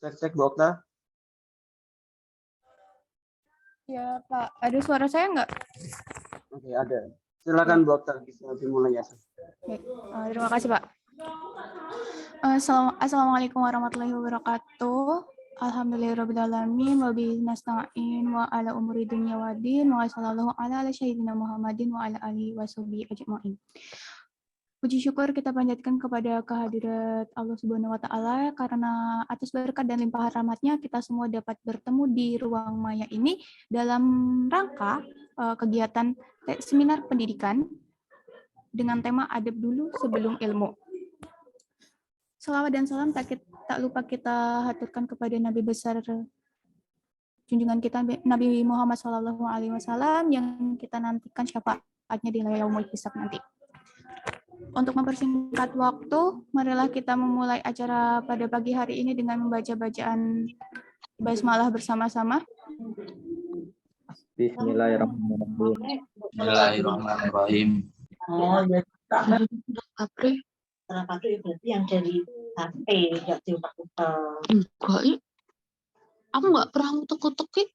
Cek Bu Okta. Ya Pak, ada suara saya nggak? Oke, ada. Silakan Bu Okta, bisa dimulai ya. Baik, terima kasih Pak. Assalamualaikum warahmatullahi wabarakatuh. Alhamdulillahirrahmanirrahim. Wa bihi nasta'in wa ala umuri dunya waddin wa sallallahu ala sayyidina Muhammadin wa ala alihi wa sahbihi ajma'in. Puji syukur kita panjatkan kepada kehadirat Allah Subhanahu wa taala karena atas berkat dan limpahan rahmatnya kita semua dapat bertemu di ruang maya ini dalam rangka kegiatan seminar pendidikan dengan tema adab dulu sebelum ilmu. Salawat dan salam tak lupa kita haturkan kepada Nabi besar junjungan kita Nabi Muhammad SAW yang kita nantikan syafaatnya di yaumul hisab nanti. Untuk mempersingkat waktu, marilah kita memulai acara pada pagi hari ini dengan membaca bacaan basmalah bersama-sama. Bismillahirrahmanirrahim. Bismillahirrahmanirrahim. April. Kenapa itu berarti yang dari HP nggak diutak-utak? Enggak, aku nggak pernah utek-utek.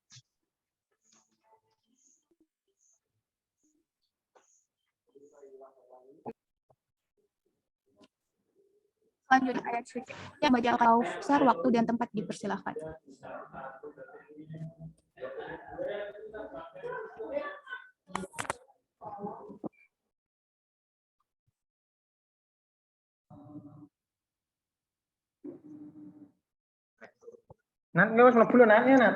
Lanjut ayat suci. Yang baca Al-Kausar, waktu dan tempat dipersilahkan. Nat, nggak usah lebu natnya Nat.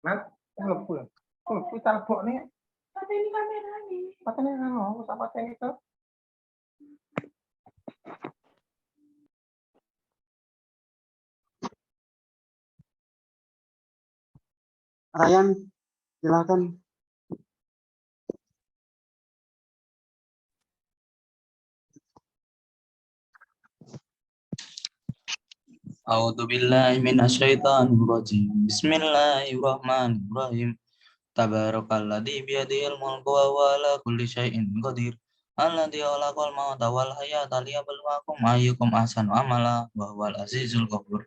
Nat, lebu. Lebu talbok nih. Pateni kameranya. Pateni kan mau, apa pateni itu? Ryan, silakan. A'udzubillahi minasyaitonirrajim. Bismillahirrahmanirrahim. Tabarakalladzi biyadihil mulku wa huwa ala kulli syai'in qadir. Alladzi khalaqal mauta wal hayata liyabluwakum ayyukum ahsanu amala wa huwal azizul ghafur.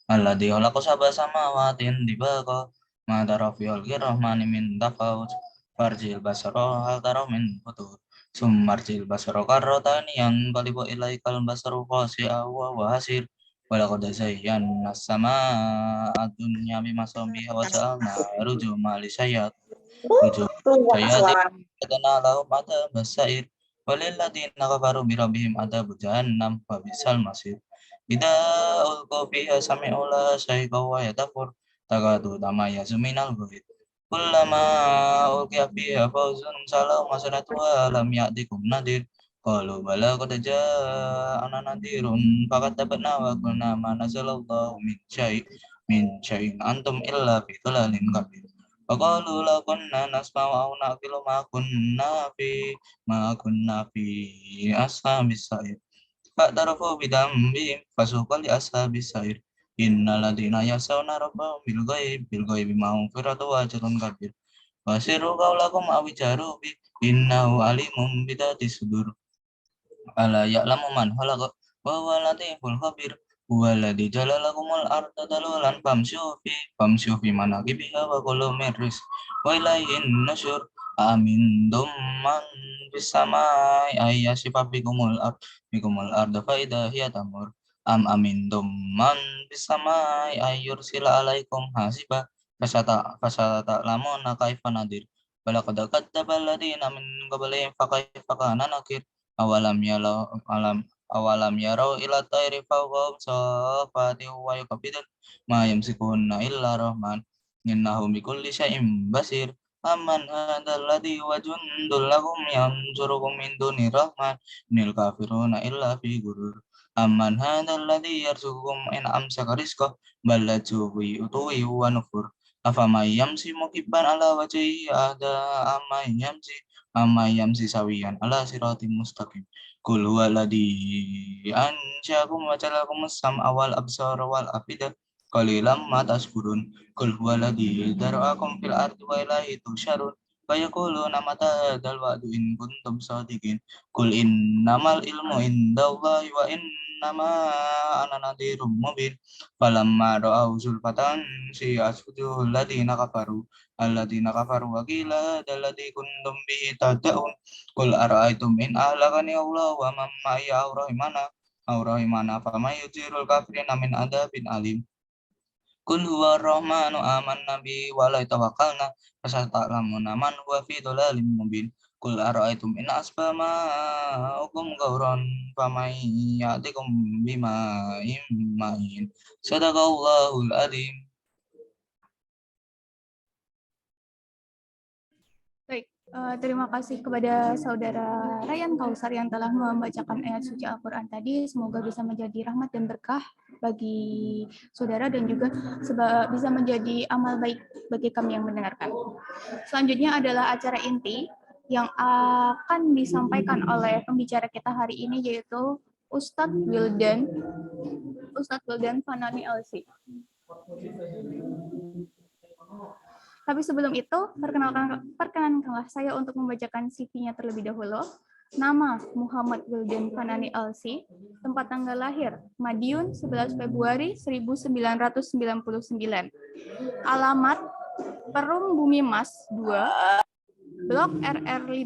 Alladzi khalaqa sab'a samawatin tibaqa ma tara fi khalqir rahmani min tafawut. Farjil basara hal tara min futur. Summarjil basara karratani yanqalibu ilaikal basaru khasi'a wa huwa hasir. Walaqad zayyana as-samaa'a ad-dunya bimasabiha wa ja'alna rujuman lisyayat. Rujuman syayatana lahum adzabus sa'ir. Walilladzina kafaru bi rabbihim adzabul jahannam wa bisal masir. Idza ulqu fiha sami'u laha shayqan wa yatafur takadu tamayyazu minal ghayz. Kullama ulqiya fiha fawzun salau masanatu wa lam ya'tikum nadhir. Qalu bala qad ja'ana nadhirun fakadzabna wa qulna ma nazzalallahu min syai'in antum illa fi dhalalin kabir. Wa qalu law kunna nasma'u aw naqilu ma kunna fi ashabis sa'ir. Fa'tarafu bidambihim fasuqal li ashabis sa'ir. Innal ladzina yasawna rabbahum bil ghaibi ma'firatu wa ajrun kabir. Wasiru qaulakum aw jaru bi innahu alimun bidatis sudur. Ala ya'lamu man khalaqa wa huwa latiful khabir. Huwa alladzi ja'ala lakumul arda dalulan famshu fi manaqibiha wa kulu min rizq wa ilaihin nusyur. Amin man fis samai ayyasifa bikumul arda fa idza hiya tamur. Amin man fis samai ayyursila alaikum hasiba fasata lamuna kaifa nadir. Walaqad kadzdzaba alladziina min qablihim fakaifa kana nakir. Awalam yarau ila tayri fawqahum saffati wa yaqbidun ma yamsikuhunna illa rahman innahu bikulli syai'in basir. Amman hadzal ladzi wa jundul lahum yansurukum min duni rahman inil kafiruna illa fi ghurur. Amman hadzal ladzi yarzuqukum in amsaka rizqahu bal lajju fi utuwi wa nufur. Afamay yamsi mukibban ala wajhihi ahda amay yamsi sawiyan ala siratim mustaqim. Qul huwallazi ansyakum wa ja'alakum as-sam'a wal absara wal afida qalilan ma tashkurun. Qul huwallazi dara'akum fil ardi wa ilaihi tusyarun. Fa yaquluna mata hadzal wa'du in kuntum shadiqin. Qul innamal ilmu indallahi wa innama ana nadhirum mubin falamma ra'au zulfatan si'at wujuhul ladzina kafaru wa qila alladzi kuntum bihi tad'un qul ara'aytum in ahlakani Allah wa man ma'iya aw rahimana fama yujirul kafirina min adzabin alim. Qul huwa rahmanu amanna bi wa la tawakkalna fasata'lamuna man huwa fi dhalalin mubin. Qul ara'aytum in asbama hukum gauron famay ya'tikum bima'in ma'in. Sadaqallahul adzim. Baik, terima kasih kepada Saudara Ryan Kausar yang telah membacakan ayat suci Al-Quran tadi. Semoga bisa menjadi rahmat dan berkah bagi saudara dan juga bisa menjadi amal baik bagi kami yang mendengarkan. Selanjutnya adalah acara inti yang akan disampaikan oleh pembicara kita hari ini, yaitu Ustadz Wildan Fanani LC. Tapi sebelum itu, perkenankanlah saya untuk membacakan CV-nya terlebih dahulu. Nama Muhammad Wildan Fanani LC, tempat tanggal lahir Madiun 11 Februari 1999. Alamat Perum Bumi Mas 2, Blok RR 15,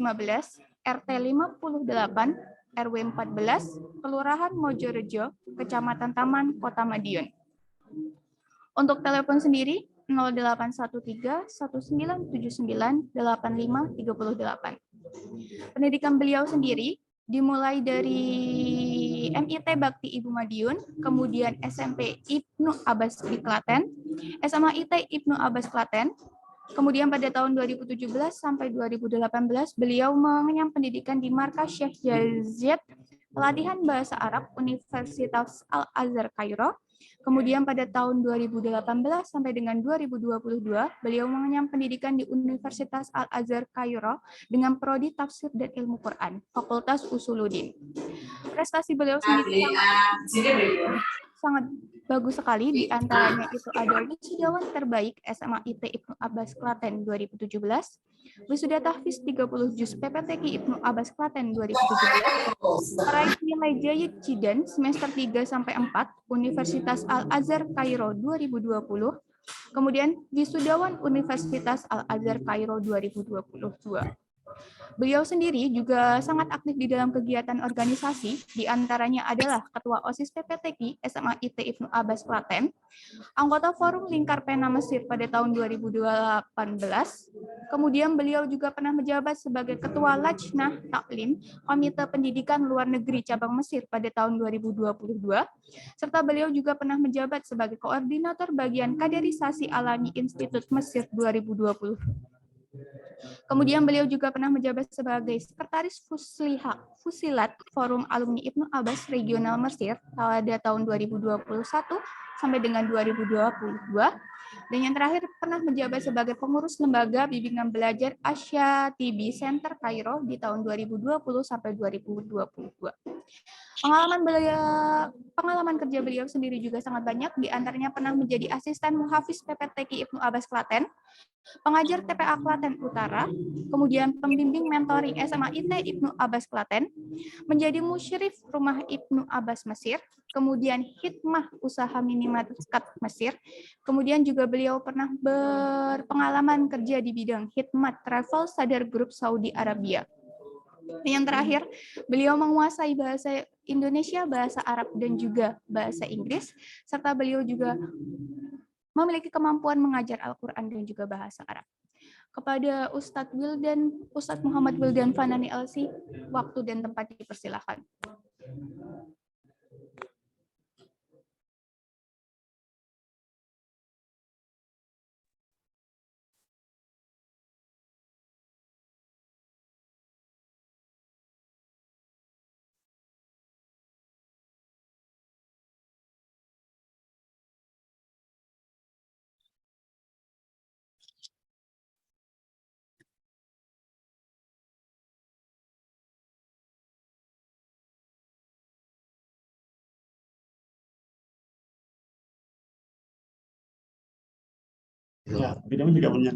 RT 58, RW 14, Kelurahan Mojorejo, Kecamatan Taman, Kota Madiun. Untuk telepon sendiri 0813 1979 8538. Pendidikan beliau sendiri dimulai dari MIT Bakti Ibu Madiun, kemudian SMP Ibnu Abbas di Klaten, SMA IT Ibnu Abbas Klaten. Kemudian pada tahun 2017 sampai 2018 beliau mengenyam pendidikan di Markas Syekh Yazid Pelatihan Bahasa Arab Universitas Al-Azhar Kairo. Kemudian pada tahun 2018 sampai dengan 2022 beliau mengenyam pendidikan di Universitas Al-Azhar Kairo dengan prodi Tafsir dan Ilmu Quran, Fakultas Usuluddin. Prestasi beliau sendiri sangat bagus sekali, di antaranya itu ada wisudawan terbaik SMA IT Ibnu Abbas Klaten 2017, wisuda tahfiz 30 juz PPTQ Ibnu Abbas Klaten 2017, meraih nilai Jayyid Jidan semester 3 sampai 4 Universitas Al-Azhar Kairo 2020, kemudian wisudawan Universitas Al-Azhar Kairo 2022. Beliau sendiri juga sangat aktif di dalam kegiatan organisasi, di antaranya adalah Ketua OSIS PPTQ SMA IT Ibnu Abbas Klaten, anggota Forum Lingkar Pena Mesir pada tahun 2018, kemudian beliau juga pernah menjabat sebagai Ketua Lajnah Taklim Komite Pendidikan Luar Negeri Cabang Mesir pada tahun 2022, serta beliau juga pernah menjabat sebagai Koordinator Bagian Kaderisasi Alami Institut Mesir 2020. Kemudian beliau juga pernah menjabat sebagai Sekretaris Fusilat Forum Alumni Ibnu Abbas Regional Mesir pada tahun 2021 sampai dengan 2022. Dan yang terakhir pernah menjabat sebagai pengurus Lembaga Bimbingan Belajar Asia TB Center Kairo di tahun 2020 sampai 2022. Pengalaman kerja beliau sendiri juga sangat banyak, di antaranya pernah menjadi asisten muhafiz PPTQ Ibnu Abbas Klaten, pengajar TPA Klaten Utara, kemudian pembimbing mentoring SMA IT Ibnu Abbas Klaten, menjadi musyrif Rumah Ibnu Abbas Mesir, kemudian hikmah usaha minimarket Mesir, kemudian juga beliau pernah berpengalaman kerja di bidang hikmat travel Sadar Group Saudi Arabia. Yang terakhir, beliau menguasai bahasa Indonesia, bahasa Arab, dan juga bahasa Inggris, serta beliau juga memiliki kemampuan mengajar Al-Quran dan juga bahasa Arab. Kepada Ustadz Muhammad Wildan Fanani LC, waktu dan tempat dipersilakan. Ya, videonya juga punya.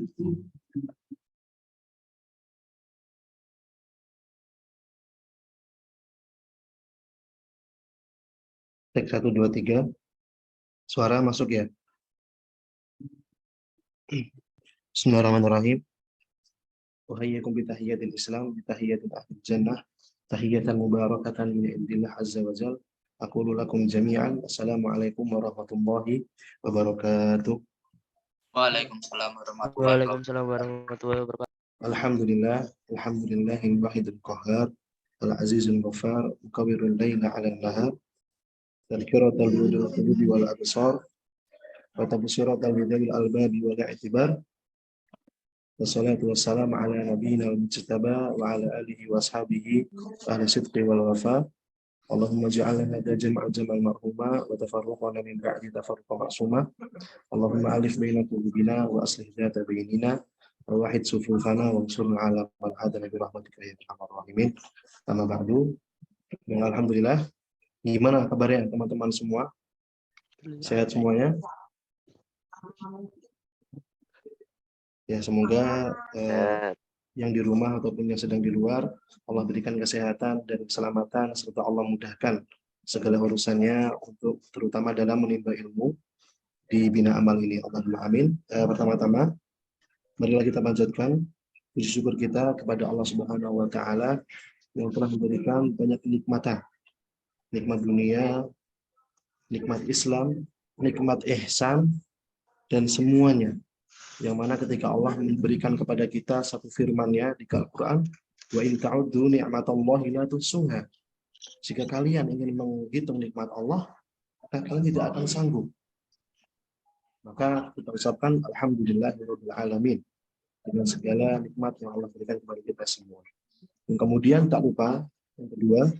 Tek 1, 2, 3. Suara masuk ya. Bismillahirrahmanirrahim. Uhayyikum bitahiyatil Islam, bitahiyatil ahli jannah, tahiyatan mubarakatan min indillah azza wa jal. Aqulu lakum jami'an. Assalamualaikum warahmatullahi wabarakatuh. Waalaikumsalam warahmatullahi wabarakatuh. Waalaikumsalam warahmatullahi wabarakatuh. Alhamdulillah, alhamdulillahil wahidul qahhar, al-azizul ghaffar, mukawwirul laila 'alan nahar, tadhkiratal qulubi wal absar, wa tabsiratal lidil albabi wal i'tibar. Wassalatu wassalamu ala nabiyyina al-mujtaba wa ala alihi wa ashabihi ahli sidqi wal wafa. Allahumma ja'alna hadha jam'a jam'al marhuma wa tafarruqana min ba'di tafarruqa ma'suma. Allahumma alif baina qulubina wa aslih dhata bainina wa wahid sufufana wa ansurna ala man hadana bi rahmatika ya arhamar rahimin. Amma ba'du. Alhamdulillah. Gimana kabarnya teman-teman semua? Sehat semuanya? Ya, semoga yang di rumah ataupun yang sedang di luar, Allah berikan kesehatan dan keselamatan, serta Allah mudahkan segala urusannya untuk terutama dalam menimba ilmu di Bina Amal ini. Allahumma amin. Pertama-tama, marilah kita panjatkan puji syukur kita kepada Allah Subhanahu wa Ta'ala yang telah memberikan banyak kenikmatan, nikmat dunia, nikmat Islam, nikmat ihsan, dan semuanya. Yang mana ketika Allah memberikan kepada kita satu firman-Nya di Al-Quran, wa in ta'uddu ni'matallahi la tuhsuha. Jika kalian ingin menghitung nikmat Allah, maka kalian tidak akan sanggup. Maka kita ucapkan alhamdulillahirabbil alamin dengan segala nikmat yang Allah berikan kepada kita semua. Dan kemudian tak lupa yang kedua,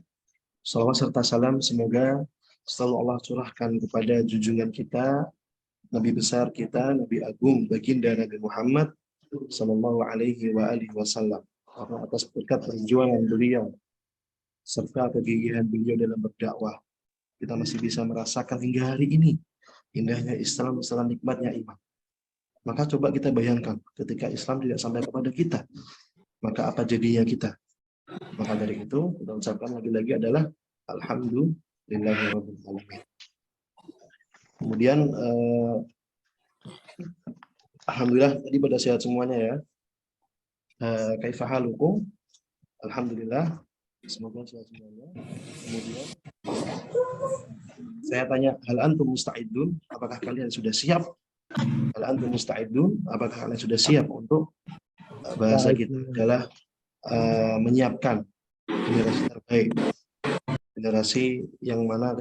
salawat serta salam semoga selalu Allah curahkan kepada junjungan kita, Nabi besar kita, Nabi Agung, baginda Nabi Muhammad sallallahu alaihi wa alihi wasallam. Karena atas berkat perjuangan beliau serta kegigihan beliau dalam berdakwah, kita masih bisa merasakan hingga hari ini indahnya Islam beserta nikmatnya iman. Maka coba kita bayangkan ketika Islam tidak sampai kepada kita, maka apa jadinya kita? Maka dari itu kita ucapkan lagi-lagi adalah alhamdulillahirabbil alamin. Kemudian alhamdulillah tadi pada sehat semuanya ya. Kaifa halukum? Alhamdulillah, semoga sehat semuanya. Kemudian saya tanya, hal antum musta'idun? Apakah kalian sudah siap? Hal antum musta'idun? Apakah kalian sudah siap untuk bahasa kita adalah menyiapkan generasi terbaik, generasi yang mana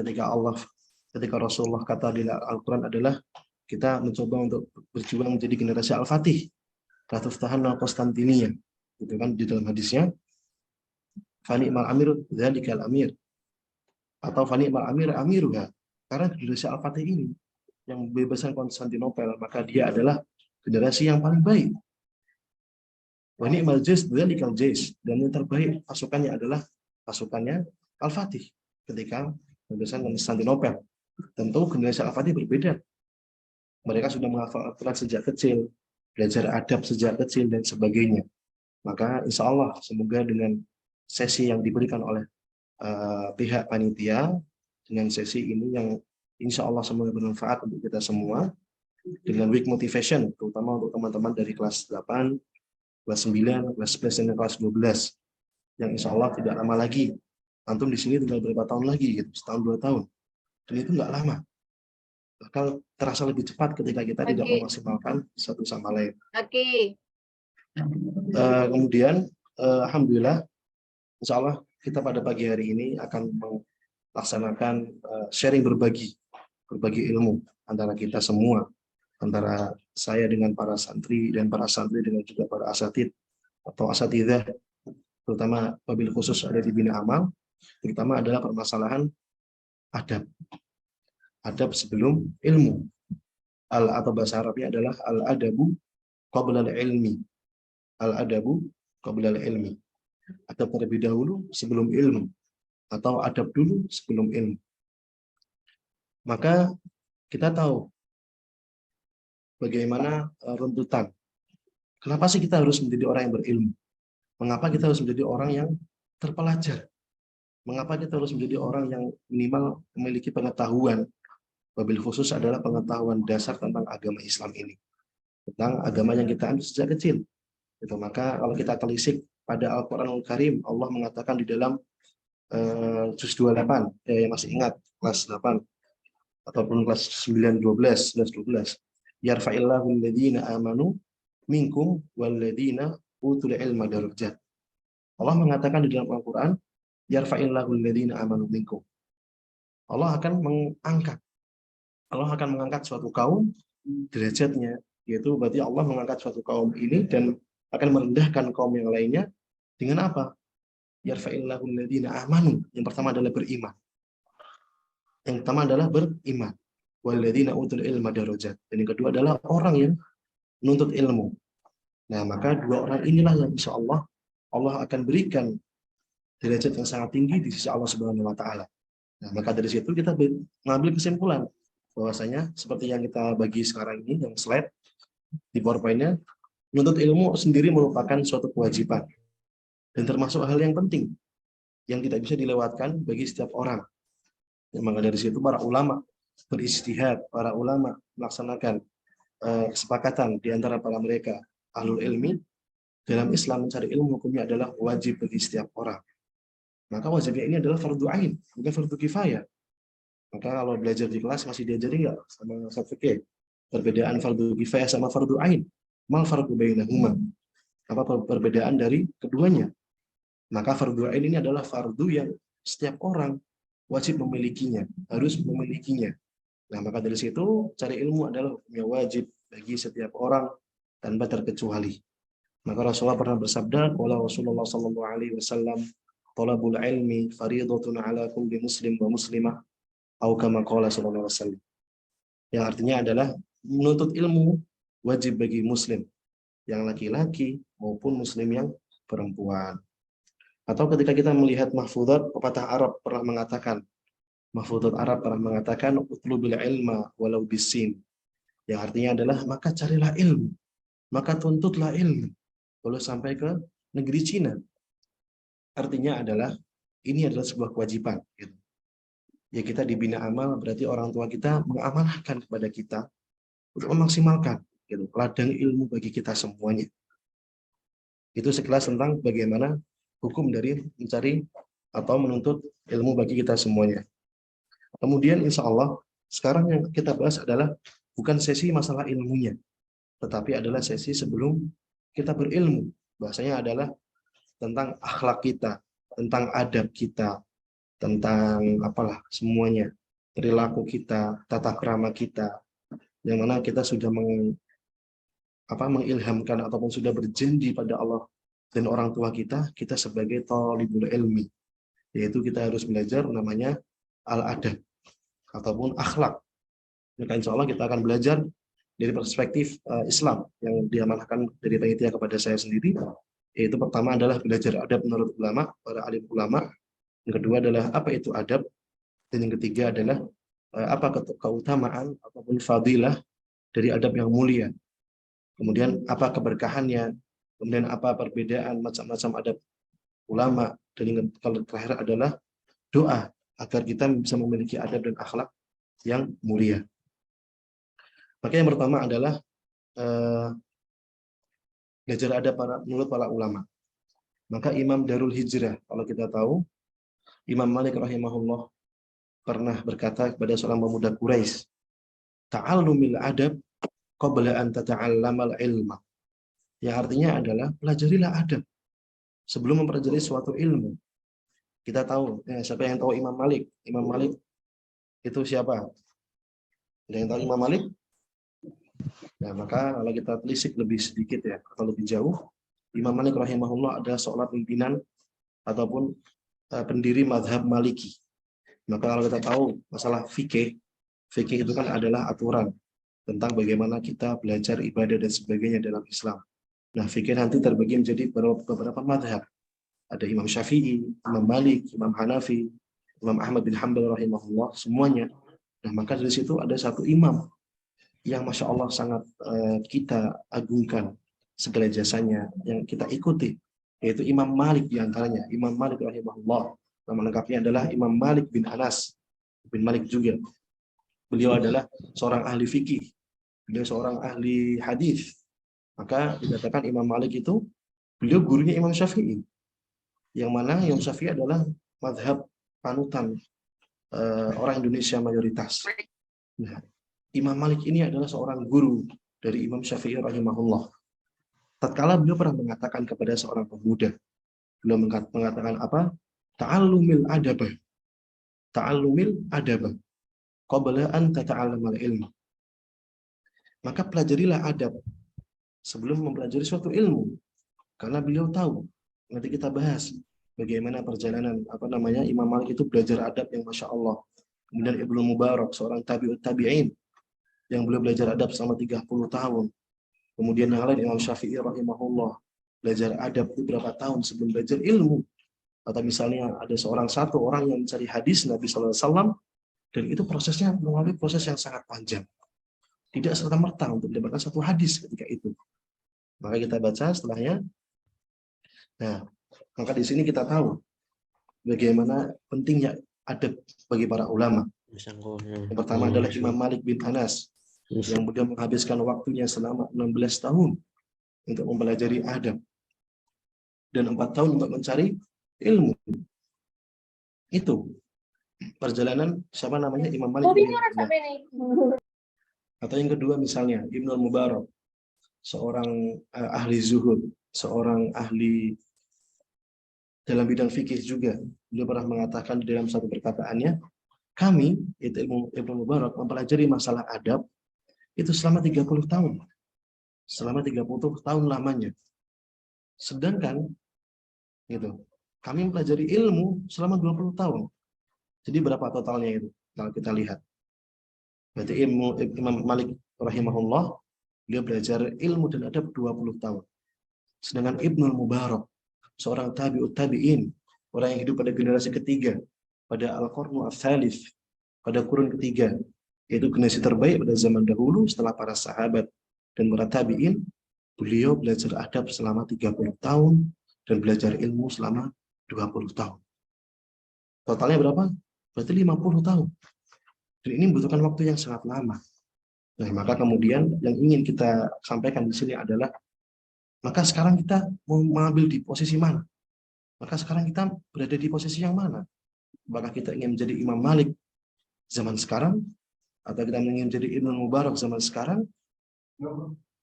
ketika Rasulullah kata di Al-Quran adalah kita mencoba untuk berjuang menjadi generasi Al-Fatih, Ratuftahanna Konstantinia, gitu kan di dalam hadisnya. Fani mal amir dzalikal amir, atau fani mal amir amiruha. Karena generasi Al-Fatih ini yang membebaskan Konstantinopel, maka dia adalah generasi yang paling baik. Wa ni'mal jais dzalikal jais, dan yang terbaik pasukannya adalah pasukannya Al-Fatih ketika membebaskan Konstantinopel. Tentu generasi Al-Fatih berbeda. Mereka sudah menghafal Al-Quran sejak kecil, belajar adab sejak kecil, dan sebagainya. Maka insya Allah semoga dengan sesi yang diberikan oleh pihak panitia, dengan sesi ini yang insya Allah semoga bermanfaat untuk kita semua, dengan week motivation, terutama untuk teman-teman dari kelas 8, kelas 9, kelas 11, dan kelas 12, yang insya Allah tidak lama lagi. Antum di sini tinggal berapa tahun lagi, gitu, setahun 2 tahun. Dan itu nggak lama. Bakal terasa lebih cepat ketika kita tidak memaksimalkan satu sama lain. Kemudian, alhamdulillah, insya Allah kita pada pagi hari ini akan melaksanakan sharing berbagi ilmu antara kita semua, antara saya dengan para santri dan para santri dengan juga para asatid atau asatidzah, terutama wabil khusus ada di Bina Amal, terutama adalah permasalahan adab sebelum ilmu. Atau bahasa Arabnya adalah al-adabu qabla al-ilmi. Al-adabu qabla al-ilmi. Adab terlebih dahulu sebelum ilmu, atau adab dulu sebelum ilmu. Maka kita tahu bagaimana runtutan. Kenapa sih kita harus menjadi orang yang berilmu? Mengapa kita harus menjadi orang yang terpelajar? Mengapa kita harus menjadi orang yang minimal memiliki pengetahuan, wabil khusus adalah pengetahuan dasar tentang agama Islam ini, tentang agama yang kita ambil sejak kecil. Gitu. Maka kalau kita telisik pada Al-Quranul Karim, Allah mengatakan di dalam juz 28, yang masih ingat kelas 8 ataupun kelas 9, 12, 12, yarfa'illahu alladhina amanu minkum walladhina utul ilma darajat. Allah mengatakan di dalam Al-Quran, yarfa'illahu alladhina amanu minkum. Allah akan mengangkat suatu kaum derajatnya, yaitu berarti Allah mengangkat suatu kaum ini dan akan merendahkan kaum yang lainnya dengan apa? Yarfa'illahu alladhina amanu. Yang pertama adalah beriman. Walladzina utul ilma darajat. Dan yang kedua adalah orang yang menuntut ilmu. Nah, maka dua orang inilah yang insya Allah akan berikan derajat yang sangat tinggi di sisi Allah Subhanahu wa taala. Nah, maka dari situ kita mengambil kesimpulan bahwasanya seperti yang kita bagi sekarang ini, yang slide di PowerPoint-nya, menuntut ilmu sendiri merupakan suatu kewajiban dan termasuk hal yang penting yang tidak bisa dilewatkan bagi setiap orang. Ya, maka dari situ para ulama beristihad, para ulama melaksanakan kesepakatan di antara para mereka ahlul ilmi dalam Islam, mencari ilmu hukumnya adalah wajib bagi setiap orang. Maka wajibnya ini adalah fardu ain, bukan fardu kifayah. Maka kalau belajar di kelas masih diajari nggak sama Ustaz Fikih perbedaan fardu kifayah sama fardu ain? Mal farqu bainahuma? Apa perbedaan dari keduanya? Maka fardu ain ini adalah fardu yang setiap orang wajib memilikinya, harus memilikinya. Nah, maka dari situ cari ilmu adalah hukumnya wajib bagi setiap orang tanpa terkecuali. Maka Rasulullah pernah bersabda, "Qala Rasulullah sallallahu alaihi wasallam, talabul ilmi fardhatun ala kulli muslim wa muslimah," atau kama qala sallallahu alaihi wasallam. Yang artinya adalah menuntut ilmu wajib bagi muslim yang laki-laki maupun muslim yang perempuan. Atau ketika kita melihat mahfudzat, pepatah Arab pernah mengatakan, utlubil ilma walau bisin. Yang artinya adalah maka carilah ilmu, maka tuntutlah ilmu, kalau sampai ke negeri Cina. Artinya adalah ini adalah sebuah kewajiban. Gitu. Ya, kita dibina amal, berarti orang tua kita mengamanahkan kepada kita untuk memaksimalkan gitu, ladang ilmu bagi kita semuanya. Itu sekilas tentang bagaimana hukum dari mencari atau menuntut ilmu bagi kita semuanya. Kemudian insya Allah sekarang yang kita bahas adalah bukan sesi masalah ilmunya, tetapi adalah sesi sebelum kita berilmu. Bahasanya adalah tentang akhlak kita, tentang adab kita, tentang apalah semuanya, perilaku kita, tata krama kita, yang mana kita sudah mengilhamkan ataupun sudah berjanji pada Allah dan orang tua kita sebagai thalibul ilmi, yaitu kita harus belajar namanya al-adab ataupun akhlak. Maka insya Allah kita akan belajar dari perspektif Islam yang diamanahkan dari panitia kepada saya sendiri, yaitu pertama adalah belajar adab menurut ulama, para alim ulama. Yang kedua adalah apa itu adab, dan yang ketiga adalah apa keutamaan ataupun fadilah dari adab yang mulia. Kemudian apa keberkahannya, kemudian apa perbedaan macam-macam adab ulama, dan yang terakhir adalah doa agar kita bisa memiliki adab dan akhlak yang mulia. Maka yang pertama adalah belajar adab menurut para ulama. Maka Imam Darul Hijrah, kalau kita tahu, Imam Malik rahimahullah pernah berkata kepada seorang pemuda Quraisy, "Ta'allumil adab qabla an tata'allamal ilma." Yang artinya adalah pelajarilah adab sebelum mempelajari suatu ilmu. Kita tahu, siapa yang tahu Imam Malik? Imam Malik itu siapa? Ada yang tahu Imam Malik? Nah, maka kalau kita telisik lebih sedikit ya, atau lebih jauh, Imam Malik rahimahullah adalah seorang pimpinan ataupun pendiri mazhab Maliki. Maka kalau kita tahu masalah fikih itu kan adalah aturan tentang bagaimana kita belajar ibadah dan sebagainya dalam Islam. Nah, fikih nanti terbagi menjadi beberapa mazhab. Ada Imam Syafi'i, Imam Malik, Imam Hanafi, Imam Ahmad bin Hanbal rahimahullah, semuanya. Nah, maka dari situ ada satu imam yang Masya Allah sangat kita agungkan segala jasanya, yang kita ikuti, yaitu Imam Malik diantaranya. Imam Malik rahimahullah Nama lengkapnya adalah Imam Malik bin Anas bin Malik juga. Beliau adalah seorang ahli fikih, beliau seorang ahli hadis. Maka dikatakan Imam Malik itu beliau gurunya Imam Syafi'i. Yang mana Imam Syafi'i adalah mazhab panutan orang Indonesia mayoritas. Nah, Imam Malik ini adalah seorang guru dari Imam Syafi'i rahimahullah. Tatkala beliau pernah mengatakan kepada seorang pemuda, beliau mengatakan apa? Ta'allumil adabah. Ta'allumil adabah. Qabla an tata'allamal ilmu. Maka pelajarilah adab sebelum mempelajari suatu ilmu. Karena beliau tahu, nanti kita bahas bagaimana perjalanan Imam Malik itu belajar adab yang Masya Allah. Kemudian Ibnu Mubarak, seorang tabi'in yang beliau belajar adab selama 30 tahun. Kemudian yang lain Imam Syafi'i rahimahullah belajar adab itu berapa tahun sebelum belajar ilmu. Atau misalnya ada satu orang yang mencari hadis Nabi SAW, dan itu prosesnya melalui proses yang sangat panjang. Tidak serta-merta untuk mendapatkan satu hadis ketika itu. Maka kita baca setelahnya. Nah, maka di sini kita tahu bagaimana pentingnya adab bagi para ulama. Yang pertama adalah Imam Malik bin Anas, yang beliau menghabiskan waktunya selama 16 tahun untuk mempelajari adab dan 4 tahun untuk mencari ilmu. Itu perjalanan siapa namanya Imam Malik bin Anas. Atau yang kedua misalnya Ibnu Mubarak, seorang ahli zuhud, seorang ahli dalam bidang fikih juga. Beliau pernah mengatakan dalam satu perkataannya, kami, itu Ibnu Mubarak, mempelajari masalah adab itu selama 30 tahun. Selama 30 tahun lamanya. Sedangkan gitu, kami mempelajari ilmu selama 20 tahun. Jadi berapa totalnya itu? Kalau kita lihat. Berarti Imam Malik rahimahullah, dia belajar ilmu dan adab 20 tahun. Sedangkan Ibnu Mubarak, seorang tabi'ut tabi'in, orang yang hidup pada generasi ketiga, pada Al-Qarnu Ats-Tsalits, pada kurun ketiga, yaitu generasi terbaik pada zaman dahulu setelah para sahabat dan para tabi'in, beliau belajar adab selama 30 tahun dan belajar ilmu selama 20 tahun. Totalnya berapa? Berarti 50 tahun. Dan ini membutuhkan waktu yang sangat lama. Nah, maka kemudian yang ingin kita sampaikan di sini adalah, maka sekarang kita mau mengambil di posisi mana? Maka sekarang kita berada di posisi yang mana? Apakah kita ingin menjadi Imam Malik zaman sekarang? Atau kita ingin menjadi Ibnu Mubarak zaman sekarang?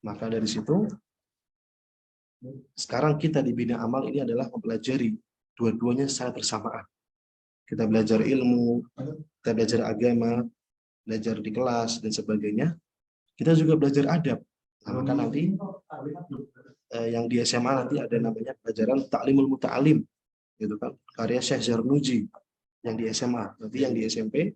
Maka dari situ, sekarang kita di bina amal ini adalah mempelajari dua-duanya secara bersamaan. Kita belajar ilmu, kita belajar agama, belajar di kelas, dan sebagainya. Kita juga belajar adab. Nah, maka nanti yang di SMA nanti ada namanya pelajaran Ta'limul Muta'alim, gitu kan, karya Syekh Zarnuji yang di SMA. Nanti yang di SMP,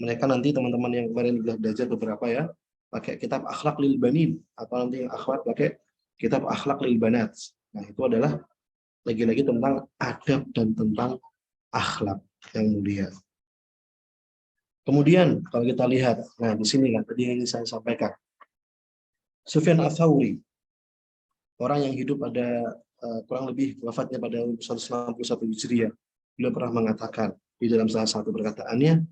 mereka nanti teman-teman yang kemarin sudah belajar beberapa ya, pakai kitab Akhlak lil Banin, atau nanti yang akhwat pakai kitab Akhlak lil Banat. Nah, itu adalah lagi-lagi tentang adab dan tentang akhlak yang mulia. Kemudian kalau kita lihat, nah di sini kan tadi yang ingin saya sampaikan. Sufyan Ats-Tsauri, orang yang hidup pada kurang lebih wafatnya pada 191 Hijriah, beliau pernah mengatakan di dalam salah satu perkataannya,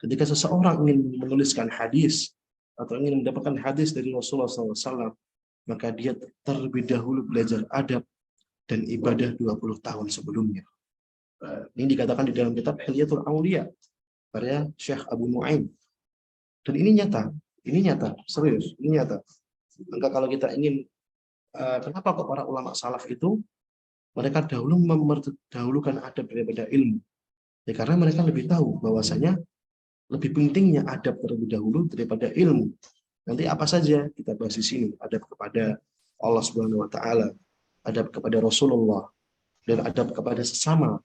ketika seseorang ingin menuliskan hadis atau ingin mendapatkan hadis dari Rasulullah SAW, maka dia terlebih dahulu belajar adab dan ibadah 20 tahun sebelumnya. Ini dikatakan di dalam kitab Hilyatul Auliya karya Syekh Abu Nuaim. Dan ini nyata, serius, ini nyata. Maka kalau kita ingin, kenapa kok para ulama salaf itu mereka dahulu mendahulukan adab daripada ilmu? Ya karena mereka lebih tahu bahwasanya lebih pentingnya adab terlebih dahulu daripada ilmu. Nanti apa saja kita bahas di sini, adab kepada Allah Subhanahu wa taala, adab kepada Rasulullah, dan adab kepada sesama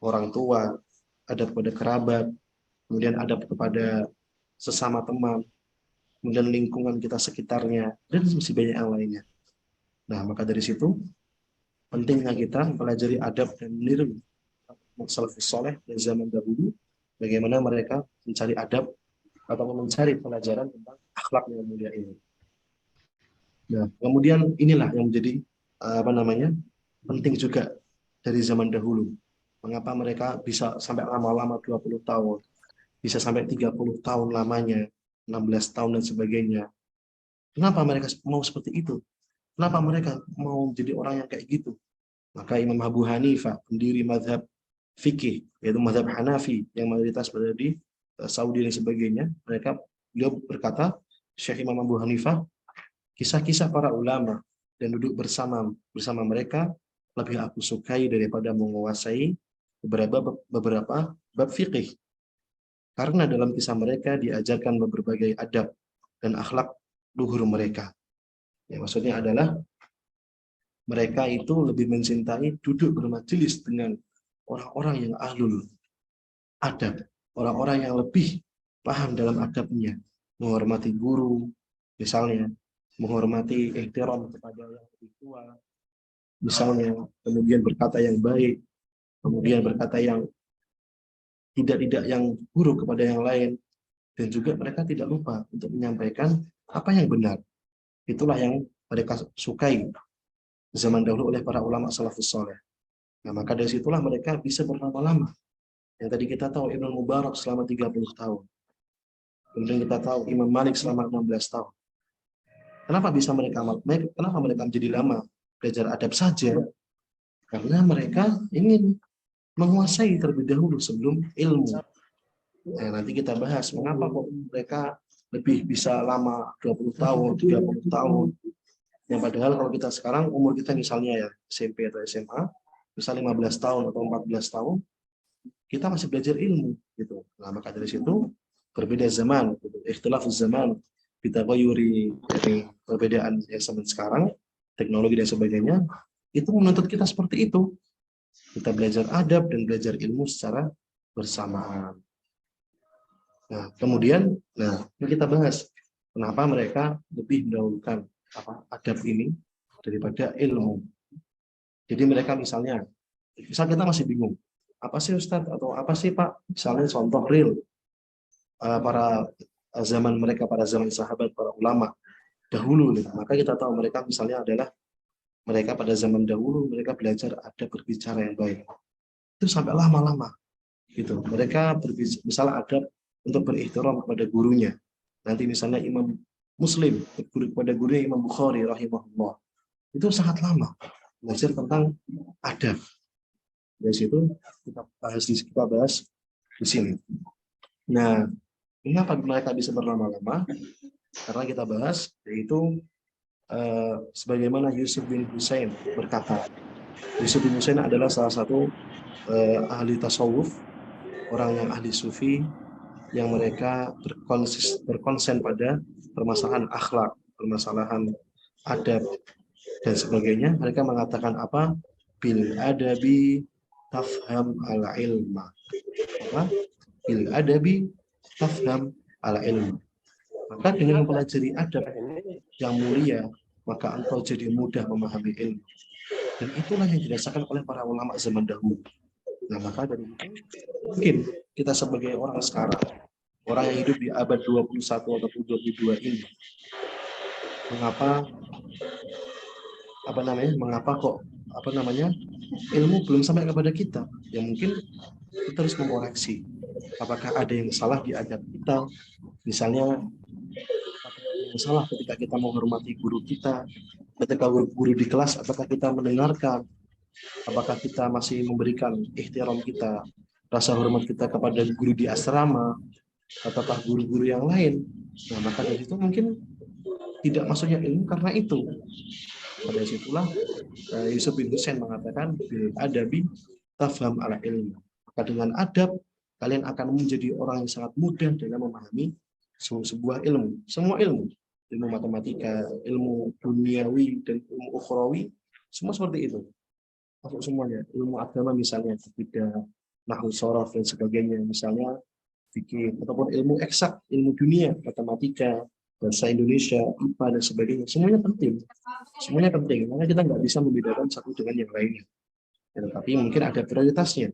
orang tua, adab kepada kerabat, kemudian adab kepada sesama teman, kemudian lingkungan kita sekitarnya, dan masih banyak yang lainnya. Nah, maka dari situ pentingnya kita mempelajari adab dan meniru salafus saleh dari zaman dahulu, bagaimana mereka mencari adab atau mencari pelajaran tentang akhlak yang mulia ini. Nah, kemudian inilah yang menjadi penting juga dari zaman dahulu. Mengapa mereka bisa sampai lama-lama 20 tahun, bisa sampai 30 tahun lamanya, 16 tahun dan sebagainya. Kenapa mereka mau seperti itu? Kenapa mereka mau menjadi orang yang kayak gitu? Maka Imam Abu Hanifah, pendiri mazhab fikih, yaitu mazhab Hanafi, yang mayoritas berada di Saudi dan sebagainya, beliau berkata, Syekh Imam Abu Hanifah, kisah-kisah para ulama dan duduk bersama mereka lebih aku sukai daripada menguasai beberapa bab fikih. Karena dalam kisah mereka diajarkan berbagai adab dan akhlak luhur mereka. Ya, maksudnya adalah mereka itu lebih mencintai duduk bermajelis dengan orang-orang yang ahlul adab, orang-orang yang lebih paham dalam adabnya, menghormati guru, misalnya, menghormati ihtiram kepada yang lebih tua, misalnya, kemudian berkata yang baik, kemudian berkata yang tidak yang buruk kepada yang lain, dan juga mereka tidak lupa untuk menyampaikan apa yang benar. Itulah yang mereka sukai zaman dahulu oleh para ulama salafus saleh. Nah, maka dari situlah mereka bisa berlama-lama. Yang tadi kita tahu Ibnu Mubarak selama 30 tahun. Kemudian kita tahu Imam Malik selama 16 tahun. Kenapa mereka menjadi lama belajar adab saja? Karena mereka ingin menguasai terlebih dahulu sebelum ilmu. Nah, nanti kita bahas mengapa kok mereka lebih bisa lama 20 tahun, 30 tahun. Yang padahal kalau kita sekarang umur kita misalnya ya SMP atau SMA, misal 15 tahun atau 14 tahun, kita masih belajar ilmu gitu. Nah, maka dari situ berbeda zaman, gitu. Ikhtilafuz zaman, kita dari perbedaan yang zaman sekarang, teknologi dan sebagainya, itu menuntut kita seperti itu. Kita belajar adab dan belajar ilmu secara bersamaan. Nah, kemudian, ini kita bahas kenapa mereka lebih mendahulukan adab ini daripada ilmu. Jadi mereka misal kita masih bingung, apa sih Ustadz atau apa sih Pak? Misalnya contoh real para zaman sahabat, para ulama dahulu. Maka kita tahu mereka misalnya adalah mereka pada zaman dahulu mereka belajar adab berbicara yang baik. Itu sampai lama-lama gitu. Mereka misalnya adab untuk berihtiram kepada gurunya. Nanti misalnya Imam Muslim kepada gurunya Imam Bukhari rahimahullah. Itu sangat lama belajar tentang adab. Dari situ kita bahas di sini. Nah, kenapa mereka bisa berlama-lama? Karena kita bahas yaitu sebagaimana Yusuf bin Husain berkata. Yusuf bin Husain adalah salah satu ahli tasawuf, orang yang ahli sufi, yang mereka berkonsen pada permasalahan akhlak, permasalahan adab, dan sebagainya. Mereka mengatakan apa? Bil adabi tafham ala ilma. Apa? Bil adabi tafham ala ilma. Maka dengan mempelajari adab yang mulia, maka engkau jadi mudah memahami ilmu. Dan itulah yang dirasakan oleh para ulama zaman dahulu. Nah, maka dari itu, mungkin kita sebagai orang sekarang, orang yang hidup di abad 21 atau 22 ini, mengapa kok ilmu belum sampai kepada kita? Ya mungkin kita harus mengoreksi. Apakah ada yang salah di adab kita? Misalnya, yang salah ketika kita menghormati guru kita, ketika guru di kelas, apakah kita mendengarkan? Apakah kita masih memberikan ihtiram kita, rasa hormat kita kepada guru di asrama, ataukah guru-guru yang lain? Nah, maka dari itu mungkin tidak masuknya ilmu karena itu. Pada situlah Yusuf bin Husain mengatakan bil adabi tafham ala ilmu. Maka dengan adab kalian akan menjadi orang yang sangat mudah dalam memahami sebuah ilmu, semua ilmu matematika, ilmu duniawi dan ilmu ukhrawi, semua seperti itu. Masuk semuanya, ilmu agama misalnya akidah, nahwu sharaf dan sebagainya, misalnya fikih ataupun ilmu eksak, ilmu dunia, matematika, bahasa Indonesia, IPA dan sebagainya, semuanya penting. Semuanya penting, karena kita nggak bisa membedakan satu dengan yang lainnya. Tapi mungkin ada prioritasnya.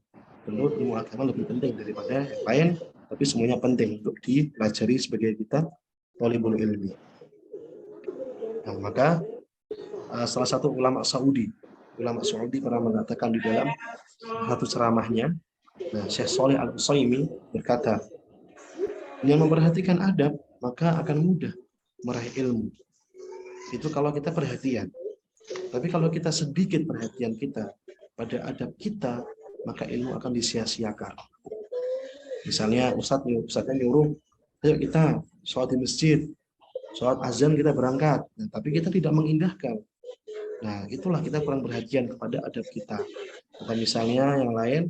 Tentu ilmu agama lebih penting daripada yang lain, tapi semuanya penting untuk dipelajari sebagai kita thalibul ilmi. Nah, maka salah satu ulama Saudi pernah mengatakan di dalam satu ceramahnya, nah, Syekh Shalih Al-Utsaimin berkata, yang memperhatikan adab maka akan mudah meraih ilmu. Itu kalau kita perhatian. Tapi kalau kita sedikit perhatian kita pada adab kita, maka ilmu akan disia-siakan. Misalnya Ustadznya nyuruh, ayo kita sholat di masjid, sholat azan kita berangkat, nah, tapi kita tidak mengindahkan. Nah, itulah kita kurang perhatian kepada adab kita. Atau misalnya yang lain,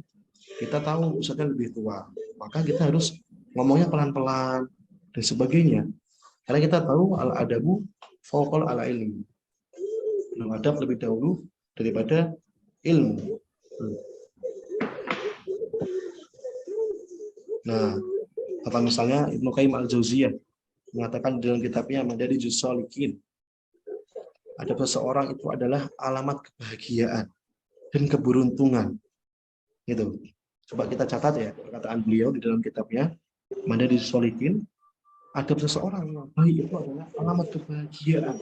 kita tahu Ustadznya lebih tua, maka kita harus ngomongnya pelan-pelan dan sebagainya. Karena kita tahu al-adabu fawqal ala ilmi. Adab lebih dahulu daripada ilmu. Nah, apa misalnya Ibnu Qayyim Al-Jauziyah mengatakan dalam kitabnya Madarijus Shalikin, ada seseorang itu adalah alamat kebahagiaan dan keberuntungan. Gitu. Coba kita catat ya perkataan beliau di dalam kitabnya Madarijus Shalikin, ada seseorang yang baik itu adalah alamat kebahagiaan,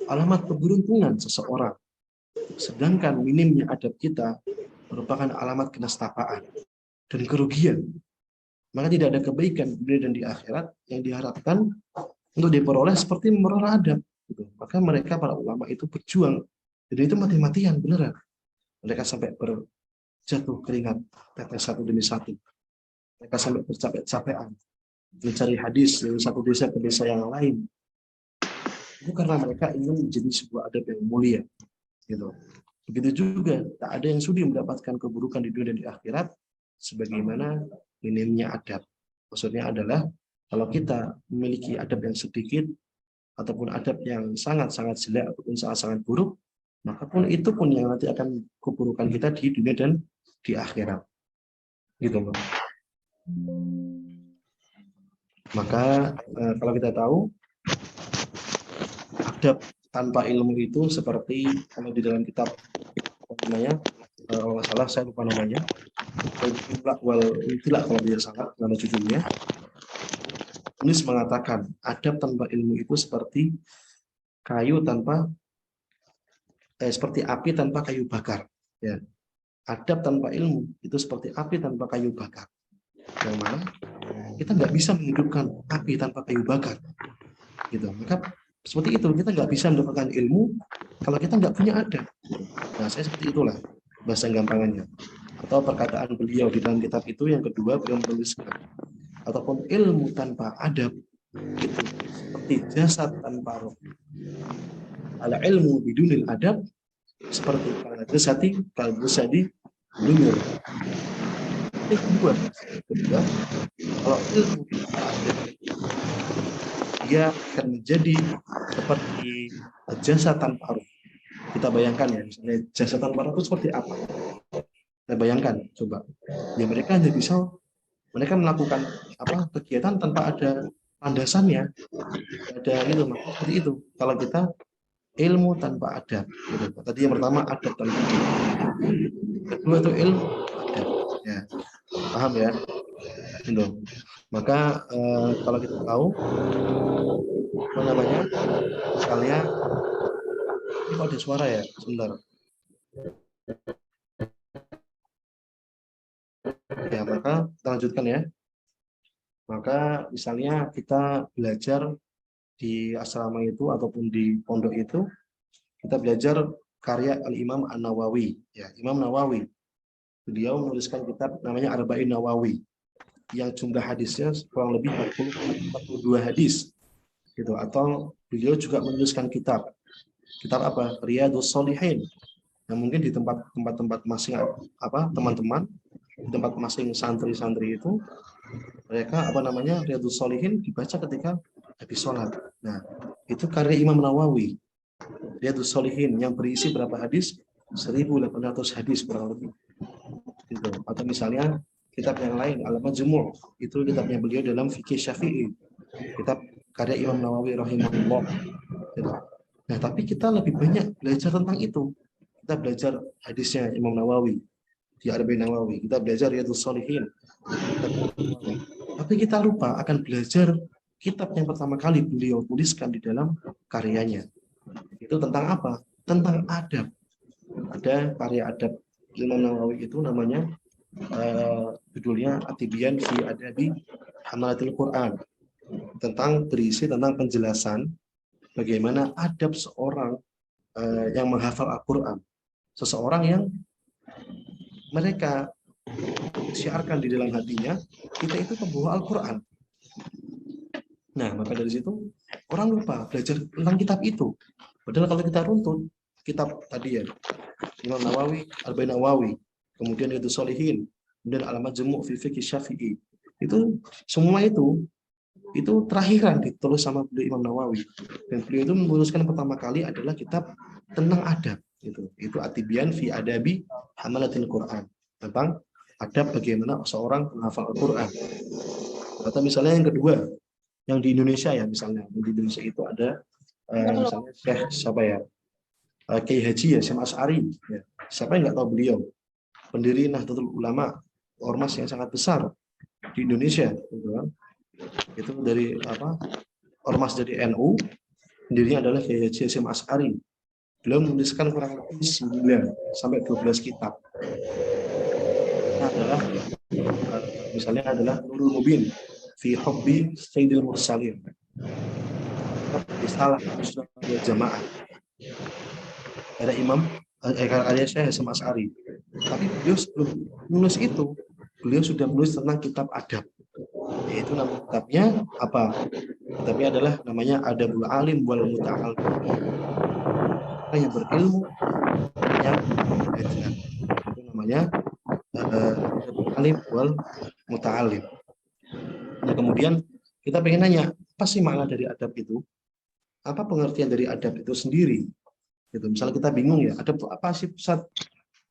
alamat keberuntungan seseorang. Sedangkan minimnya adab kita merupakan alamat kenestapaan dan kerugian. Maka tidak ada kebaikan di dunia dan di akhirat yang diharapkan untuk diperoleh seperti memperoleh adab. Gitu. Maka mereka para ulama itu berjuang. Jadi itu mati-matian beneran. Mereka sampai berjatuh keringat tetes satu demi satu. Mereka sampai bercapek-capekan mencari hadis dari satu desa ke desa yang lain. Itu karena mereka ingin menjadi sebuah adab yang mulia. Gitu. Begitu juga tak ada yang sudi mendapatkan keburukan di dunia dan di akhirat sebagaimana minimnya adab. Maksudnya adalah kalau kita memiliki adab yang sedikit ataupun adab yang sangat-sangat jelek ataupun sangat-sangat buruk, maka pun itu pun yang nanti akan keburukan kita di dunia dan di akhirat. Gitu loh. Maka kalau kita tahu adab tanpa ilmu itu seperti kalau di dalam kitab apa namanya, kalau nggak salah saya lupa namanya, tidak kalau tidak salah nama judulnya, penulis mengatakan adab tanpa ilmu itu seperti seperti api tanpa kayu bakar. Ya. Adab tanpa ilmu itu seperti api tanpa kayu bakar. Yang mana kita nggak bisa menghidupkan api tanpa kayu bakar. Gitu. Maka seperti itu, kita nggak bisa mendapatkan ilmu kalau kita nggak punya adab. Nah, saya seperti itulah bahasa gampangannya. Atau perkataan beliau di dalam kitab itu yang kedua beliau menuliskan, ataupun ilmu tanpa adab itu seperti jasad tanpa roh. Ala ilmu bidunil adab seperti kalbusadi lumur. Kedua, kalau ilmu tanpa adab dia akan menjadi seperti jasad tanpa roh. Kita bayangkan ya, misalnya jasad tanpa roh itu seperti apa? Kita bayangkan, coba. Ya mereka hanya bisa, mereka melakukan kegiatan tanpa ada landasannya, ada itu, seperti itu. Kalau kita ilmu tanpa adab, gitu. Tadi yang pertama adab tanpa ilmu. Kedua itu ilmu adab. Ya, paham ya? Gitu. Maka kalau kita tahu apa namanya, misalnya ini kok ada suara ya, sebentar. Ya, maka kita lanjutkan ya. Maka misalnya kita belajar di asrama itu ataupun di pondok itu, kita belajar karya Al-Imam An-Nawawi. Ya, Imam Nawawi. Beliau menuliskan kitab namanya Arba'in Nawawi, yang jumlah hadisnya kurang lebih 42 hadis. Gitu. Atau beliau juga menuliskan kitab apa? Riyadhus Shalihin. Yang mungkin di tempat-tempat masing teman-teman, di tempat masing santri-santri itu, mereka Riyadhus Shalihin dibaca ketika habis sholat. Nah, itu karya Imam Nawawi. Riyadhus Shalihin yang berisi berapa hadis? 1.800 hadis kurang lebih. Gitu. Atau misalnya kitab yang lain, Al-Majmu', itu kitabnya beliau dalam fikih Syafi'i. Kitab karya Imam Nawawi rahimahullah. Gitu. Nah, tapi kita lebih banyak belajar tentang itu. Kita belajar hadisnya Imam Nawawi di Arba'in Nawawi, kita belajar Riyadhus Shalihin. Tapi kita lupa akan belajar kitab yang pertama kali beliau tuliskan di dalam karyanya. Itu tentang apa? Tentang adab. Ada karya adab Imam Nawawi itu namanya judulnya At-Tibyan fi Adabi Hamalatil Quran, berisi tentang penjelasan bagaimana adab seorang yang menghafal Al-Quran, seseorang yang mereka syiarkan di dalam hatinya kita itu pembawa Al-Quran. Nah, maka dari situ orang lupa belajar tentang kitab itu. Padahal kalau kita runtut kitab tadi ya, Imam Nawawi, Arba'in Nawawi, kemudian itu Sholihin, kemudian Al-Majmu' fi Fiqh Syafi'i, itu semua itu terakhiran ditulis sama beliau Imam Nawawi, dan beliau itu menuliskan pertama kali adalah kitab tentang adab, itu At-Tibyan fi Adabi Hamalatil Quran, tentang adab bagaimana seorang menghafal Al-Quran. Atau misalnya yang kedua, yang di Indonesia ya, misalnya di Indonesia itu ada misalnya Syekh siapa ya, Kiai Haji Hasyim Asy'ari ya. Siapa yang nggak tahu beliau, pendiri Nahdlatul Ulama, ormas yang sangat besar di Indonesia, gitu kan. Itu dari ormas dari NU, pendirinya adalah Kiai Haji Hasyim Asy'ari. Beliau menuliskan kurang lebih 9 sampai 12 kitab. Adalah misalnya adalah Nurul Mubin fi Hubbi Sayyidil Mursalin, Risalah Jamaah, ada Imam ada Syekh Hasyim Asy'ari. Tapi beliau sebelum menulis itu, beliau sudah menulis tentang kitab adab, yaitu nama kitabnya apa? Kitabnya adalah namanya Adabul Alim wal Muta'allim, yang berilmu yang belajar. Itu namanya Adabul Alim wal Muta'allim. Nah, kemudian kita pengen nanya, apa sih makna dari adab itu? Apa pengertian dari adab itu sendiri? Gitu. Misalnya kita bingung ya, adab itu apa sih? Pusat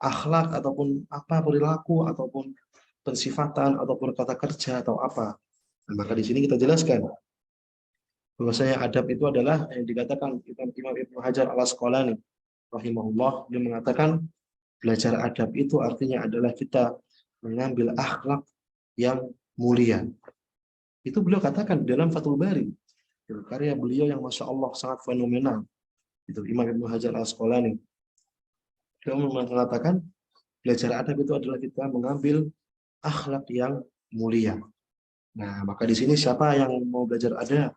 akhlak ataupun apa, perilaku ataupun pensifatan ataupun kata kerja atau apa? Nah, maka di sini kita jelaskan bahwasanya adab itu adalah yang dikatakan Imam Ibnu Hajar Al-Asqalani rahimahullah, dia mengatakan belajar adab itu artinya adalah kita mengambil akhlak yang mulia. Itu beliau katakan dalam Fathul Bari, karya beliau yang masya Allah sangat fenomenal. Itu Imam Ibnu Hajar Al-Asqalani. Beliau mengatakan belajar adab itu adalah kita mengambil akhlak yang mulia. Nah, maka di sini siapa yang mau belajar adab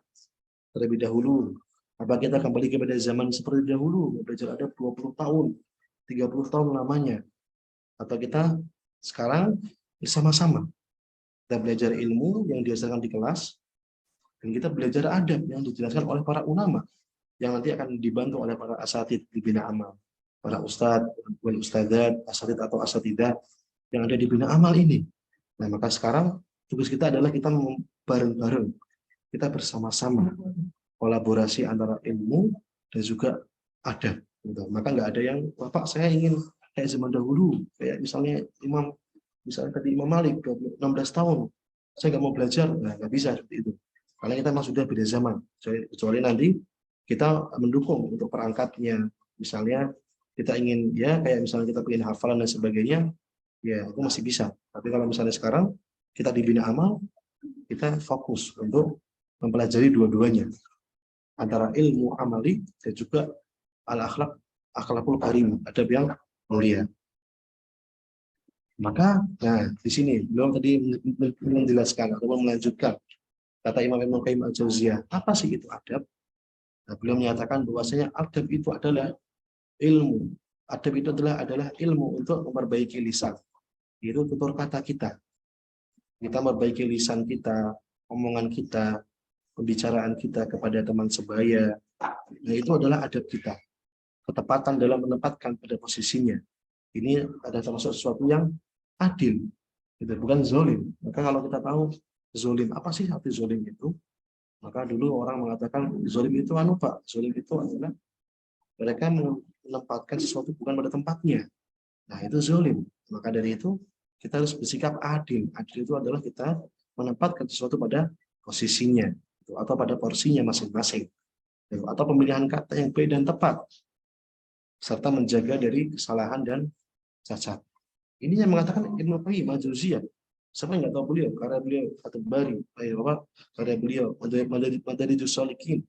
terlebih dahulu? Apa kita kembali kepada zaman seperti dahulu, belajar adab 20 tahun, 30 tahun lamanya? Atau kita sekarang bersama-sama kita belajar ilmu yang diajarkan di kelas, dan kita belajar adab yang dijelaskan oleh para ulama, yang nanti akan dibantu oleh para asatid di Bina Amal, para ustadz, wal ustadzat, asatid atau asatidah yang ada di Bina Amal ini. Nah, maka sekarang tugas kita adalah kita bareng-bareng, kita bersama-sama, kolaborasi antara ilmu dan juga adab. Gitu. Maka nggak ada yang, Bapak saya ingin kayak zaman dahulu, kayak misalnya tadi Imam Malik 16 tahun, saya nggak mau belajar, nah, nggak bisa seperti itu. Karena kita memang sudah beda zaman, kecuali nanti kita mendukung untuk perangkatnya. Misalnya kita ingin ya kayak misalnya kita ingin hafalan dan sebagainya, ya itu masih bisa. Tapi kalau misalnya sekarang kita di Bina Amal, kita fokus untuk mempelajari dua-duanya, antara ilmu amali dan juga akhlakul karim, adab yang mulia. Maka, nah di sini belum tadi menjelaskan atau melanjutkan kata Imam Ibnu Qayyim Al-Jauziyah, apa sih itu adab? Nah, beliau menyatakan bahwasanya adab itu adalah ilmu. Adab itu adalah ilmu untuk memperbaiki lisan. Itu tutur kata kita. Kita memperbaiki lisan kita, omongan kita, pembicaraan kita kepada teman sebaya. Nah, itu adalah adab kita. Ketepatan dalam menempatkan pada posisinya. Ini ada termasuk sesuatu yang adil, itu bukan zolim. Maka kalau kita tahu zolim, apa sih arti zolim itu? Maka dulu orang mengatakan zolim itu Pak. Zolim itu adalah mereka menempatkan sesuatu bukan pada tempatnya. Nah, itu zolim. Maka dari itu kita harus bersikap adil. Adil itu adalah kita menempatkan sesuatu pada posisinya atau pada porsinya masing-masing. Atau pemilihan kata yang baik dan tepat, serta menjaga dari kesalahan dan cacat. Ini yang mengatakan Ibnu Qayyim Al-Jauziyah. Siapa yang nggak tahu beliau? Karena beliau Fathul Bari, karya beliau Madarijus Shalikin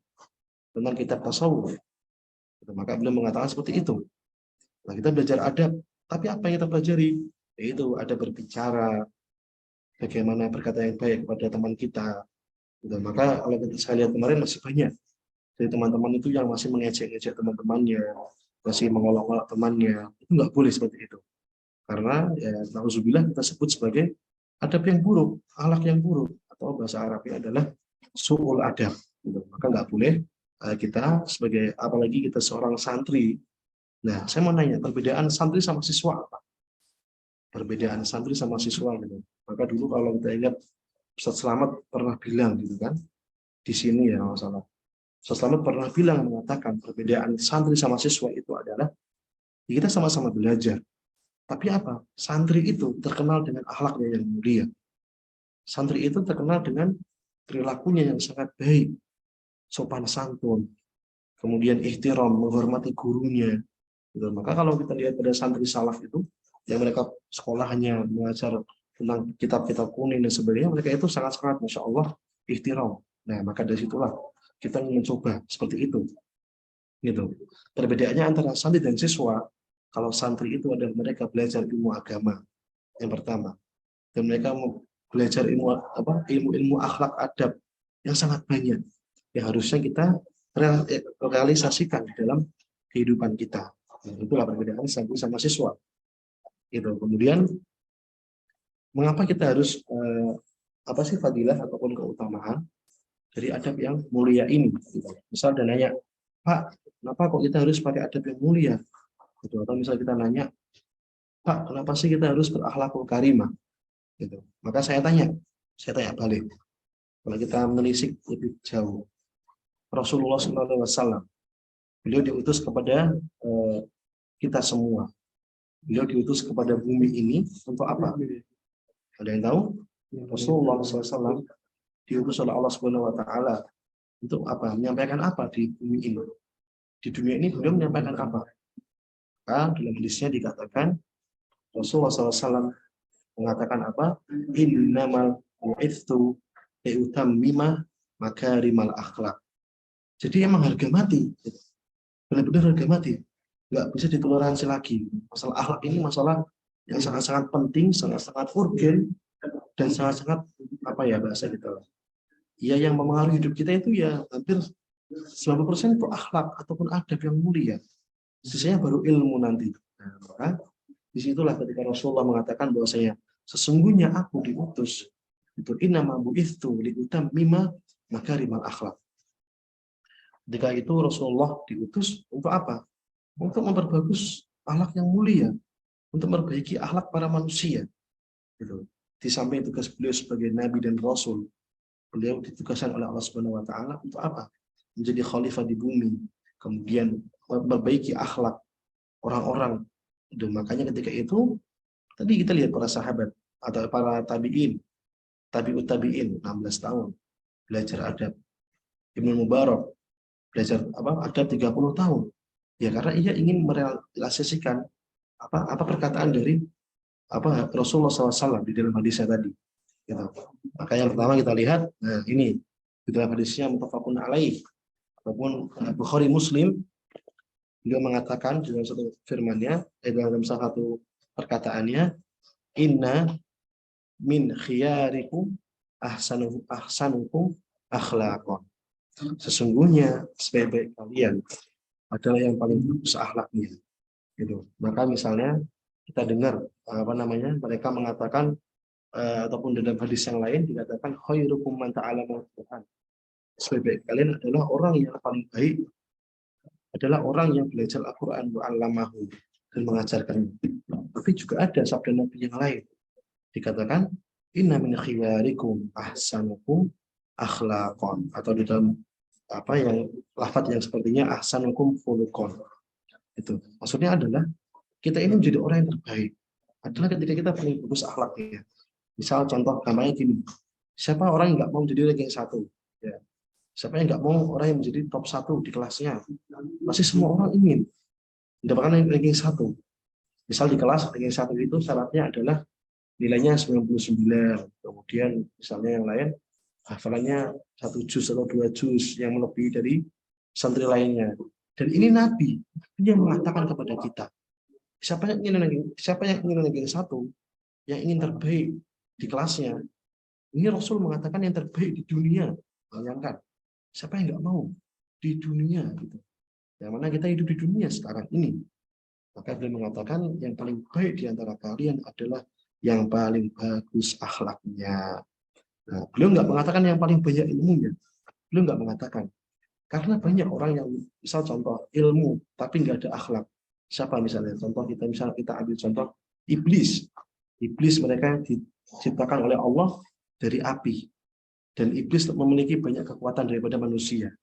tentang kitab tasawuf. Maka beliau mengatakan seperti itu. Nah, kita belajar adab Tapi apa yang kita pelajari? Yaitu ada berbicara, bagaimana berkata yang baik kepada teman kita. Gitu. Maka kalau saya lihat kemarin masih banyak dari teman-teman itu yang masih mengejek-ejek teman-temannya, masih mengolok-olok temannya. Itu nggak boleh seperti itu. Karena ya nauzubillah kita sebut sebagai adab yang buruk, akhlak yang buruk, atau bahasa Arabnya adalah su'ul adab. Gitu. Maka nggak boleh kita sebagai, apalagi kita seorang santri. Nah, saya mau nanya, perbedaan santri sama siswa apa? Perbedaan santri sama siswa gitu. Maka dulu kalau kita ingat Ustaz Slamet pernah bilang gitu kan, di sini ya masalah. Ustaz Slamet pernah bilang mengatakan perbedaan santri sama siswa itu adalah kita sama-sama belajar. Tapi apa? Santri itu terkenal dengan akhlaknya yang mulia. Santri itu terkenal dengan perilakunya yang sangat baik, sopan santun, kemudian ihtiram, menghormati gurunya. Gitu. Maka kalau kita lihat pada santri salaf itu, yang mereka sekolah hanya mengajar tentang kitab-kitab kuning dan sebagainya, mereka itu sangat-sangat, masya Allah, ihtiram. Nah, maka dari situlah kita mencoba seperti itu. Gitu. Perbedaannya antara santri dan siswa, kalau santri itu adalah mereka belajar ilmu agama yang pertama, dan mereka belajar ilmu akhlak adab yang sangat banyak, yang harusnya kita realisasikan di dalam kehidupan kita. Itulah perbedaan santri sama siswa. Gitu. Kemudian mengapa kita harus fadilah ataupun keutamaan dari adab yang mulia ini? Gitu. Misal dan nanya, Pak, kenapa kok kita harus pakai adab yang mulia? Gitu. Atau misal kita nanya, Pak, kenapa sih kita harus berakhlakul karimah? Gitu. Maka saya tanya balik. Kalau kita menelisik lebih jauh, Rasulullah SAW, beliau diutus kepada kita semua. Beliau diutus kepada bumi ini untuk apa? Ada yang tahu? Rasulullah SAW diutus oleh Allah Subhanahu Wa Taala untuk apa? Menyampaikan apa di bumi ini? Di dunia ini beliau menyampaikan apa? Dalam hadisnya dikatakan Rasulullah SAW mengatakan apa? Innamal bu'itsu liutammima makarimal akhlak. Jadi emang harga mati, benar-benar harga mati, nggak bisa ditoleransi lagi. Masalah akhlak ini masalah yang sangat-sangat penting, sangat-sangat urgen, dan sangat-sangat bahasa kita. Ya yang mempengaruhi hidup kita itu ya hampir 90% itu akhlak ataupun adab yang mulia. Sisanya baru ilmu nanti. Nah, maka disitulah ketika Rasulullah mengatakan bahwasanya sesungguhnya aku diutus itu innama bu'itsu liutammima makarimal akhlak. Ketika itu Rasulullah diutus untuk apa? Untuk memperbagus akhlak yang mulia, untuk memperbaiki akhlak para manusia. Gitu. Di samping tugas beliau sebagai nabi dan rasul, beliau ditugaskan oleh Allah Subhanahu Wa Taala untuk apa? Menjadi khalifah di bumi, kemudian memperbaiki akhlak orang-orang. Dan makanya ketika itu tadi kita lihat para sahabat atau para tabi'in 16 tahun belajar adab. Ibnu Mubarak belajar adab 30 tahun. Ya karena ia ingin merealisasikan apa perkataan dari Rasulullah SAW di dalam hadisnya tadi. Gitu. Maka yang pertama kita lihat, nah ini di dalam hadisnya muttafaqun alaih ataupun Bukhari Muslim, beliau mengatakan di dalam satu firman-Nya, dalam salah satu perkataannya, inna min khiyarikum ahsanukum akhlaqan. Sesungguhnya sebaik-baik kalian adalah yang paling bagus akhlaknya. Gitu. Maka misalnya kita dengar mereka mengatakan ataupun dalam hadis yang lain dikatakan khairukum man ta'allama al-Qur'an. Sebaik-baik kalian adalah orang yang paling baik adalah orang yang belajar Al-Qur'an wa 'allamahu dan mengajarkannya. Tapi juga ada sabda Nabi yang lain. Dikatakan inna min khiyarikum ahsanukum akhlaqan, atau di dalam yang lafaz yang sepertinya ahsanukum khuluqan. Itu maksudnya adalah kita ini menjadi orang yang terbaik adalah ketika kita paling bagus akhlaknya. Misal contoh gampangnya gini, siapa orang yang nggak mau menjadi ranking 1? Ya. Siapa yang nggak mau orang yang menjadi top 1 di kelasnya? Pasti semua orang ingin mendapatkan ranking 1. Misal di kelas ranking 1 itu syaratnya adalah nilainya 99, kemudian misalnya yang lain hafalannya 1 juz atau 2 juz yang melebihi dari santri lainnya. Dan ini Nabi yang mengatakan kepada kita, Siapa yang ingin ranking 1, yang ingin terbaik di kelasnya, ini Rasul mengatakan yang terbaik di dunia. Bayangkan, siapa yang nggak mau di dunia gitu. Yang mana kita hidup di dunia sekarang ini. Maka beliau mengatakan yang paling baik di antara kalian adalah yang paling bagus akhlaknya. Nah, beliau nggak mengatakan yang paling banyak ilmunya. Beliau nggak mengatakan. Karena banyak orang yang misal contoh ilmu tapi nggak ada akhlak. Siapa misalnya? Contoh kita ambil contoh iblis. Iblis mereka diciptakan oleh Allah dari api. Dan iblis memiliki banyak kekuatan daripada manusia.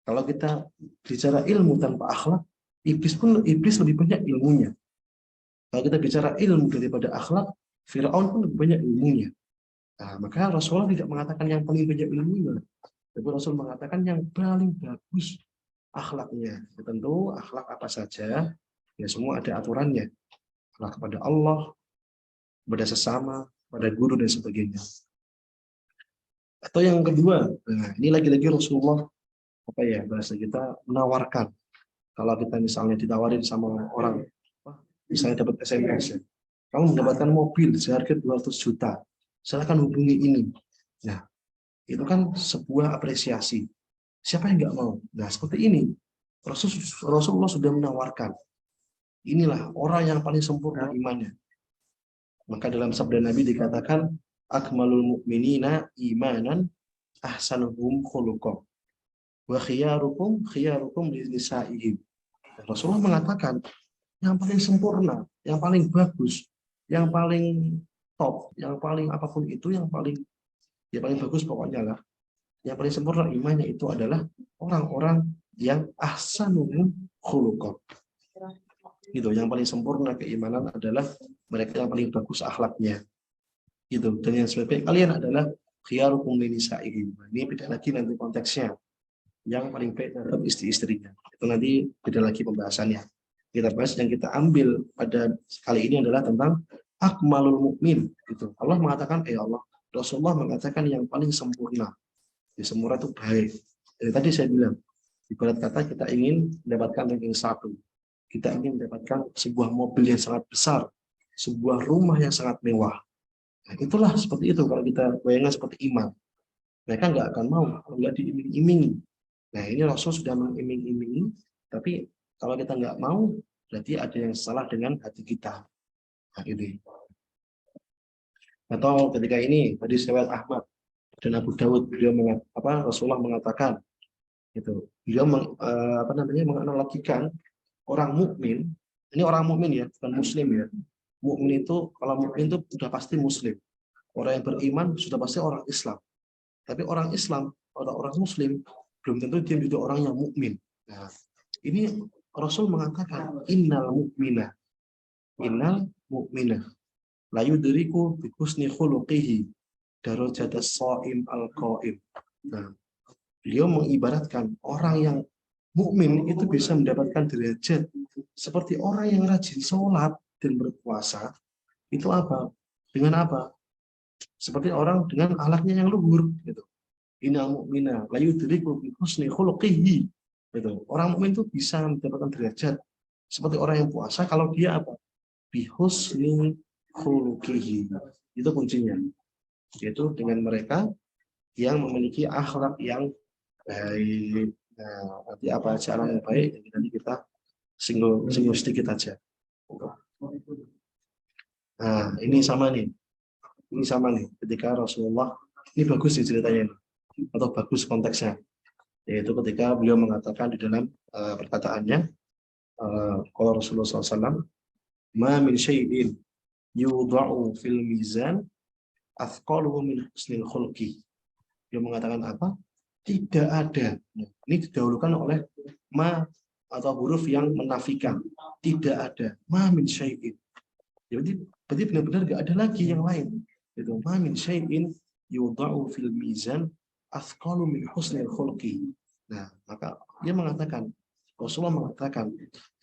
Kalau kita bicara ilmu tanpa akhlak, iblis lebih banyak ilmunya. Kalau kita bicara ilmu daripada akhlak, Firaun pun lebih banyak ilmunya. Nah, maka Rasulullah tidak mengatakan yang paling banyak ilmunya, tapi Rasul mengatakan yang paling bagus akhlaknya. Ya, tentu akhlak apa saja, ya semua ada aturannya. Akhlak kepada Allah, kepada sesama, kepada guru dan sebagainya. Atau yang kedua, nah ini lagi-lagi Rasulullah bahasa kita menawarkan. Kalau kita misalnya ditawarin sama orang, misalnya dapat SMS, ya, kamu mendapatkan mobil seharga 200 juta, silakan hubungi ini. Nah, itu kan sebuah apresiasi. Siapa yang nggak mau? Nah, seperti ini. Rasulullah sudah menawarkan. Inilah orang yang paling sempurna imannya. Maka dalam sabda Nabi dikatakan, akmalul mu'minina imanan ahsanuhum khuluqan wa khiyarukum linisa'ihim. Rasulullah mengatakan yang paling sempurna, yang paling bagus, yang paling top, yang paling apapun itu, yang paling bagus pokoknya lah. Yang paling sempurna imannya itu adalah orang-orang yang ahsanuhum khuluqan. Gitu, yang paling sempurna keimanan adalah mereka yang paling bagus akhlaknya. Gitu. Dan yang sebaik kalian adalah khiyarukum linisa'ihim. Ini beda lagi nanti konteksnya. Yang paling baik terhadap istri-istrinya. Itu nanti beda lagi pembahasannya. Kita bahas yang kita ambil pada kali ini adalah tentang akmalul mukmin. Gitu. Allah mengatakan, Allah, Rasulullah mengatakan yang paling sempurna. Ya, sempurna itu baik. Jadi tadi saya bilang, ibarat kata kita ingin mendapatkan ranking 1. Kita ingin mendapatkan sebuah mobil yang sangat besar, sebuah rumah yang sangat mewah. Nah, itulah seperti itu kalau kita bayangkan seperti iman. Mereka nggak akan mau kalau nggak diiming-imingi. Nah, ini Rasul sudah mengiming-imingi, tapi kalau kita nggak mau, berarti ada yang salah dengan hati kita. Nah, ini. Atau ketika ini, hadis riwayat Ahmad dan Abu Dawud, Rasulullah mengatakan, gitu, beliau menganalogikan orang mukmin. Ini orang mukmin ya, bukan muslim ya. Mukmin itu, kalau mukmin itu sudah pasti muslim. Orang yang beriman sudah pasti orang Islam. Tapi orang Islam, orang muslim, belum tentu dia menjadi orang yang mukmin. Nah, ini Rasul mengatakan innal mu'mina la yudriku bi husni khuluqihi darajatas shaim al-qaim. Nah, beliau mengibaratkan orang yang mukmin itu bisa mendapatkan derajat seperti orang yang rajin sholat dan berpuasa. Itu apa? Dengan apa? Seperti orang dengan akhlaknya yang luhur, gitu. Innal mu'mina la yudriku bi husni khuluqihi. Gitu. Orang mukmin itu bisa mendapatkan derajat seperti orang yang puasa kalau dia apa? Bi husni khuluqihi. Itu kuncinya. Yaitu dengan mereka yang memiliki akhlak yang baik. Nah, nanti apa cara yang baik nanti kita singgung sedikit aja. Nah, ini sama nih. Ketika Rasulullah, ini bagus sih ceritanya atau bagus konteksnya. Yaitu ketika beliau mengatakan di dalam perkataannya, kalau Rasulullah SAW, ma min syai'in yudha'u fil mizan athqaluhu min husnil khulqi. Dia mengatakan apa? Tidak ada. Ini didahulukan oleh ma atau huruf yang menafikan. Tidak ada. Ma min syai'in. Jadi berarti benar-benar nggak ada lagi yang lain. Itu ma min syai'in yudha'u fil mizan athqalu min husnil khulqi. Nah, maka dia mengatakan, Rasulullah mengatakan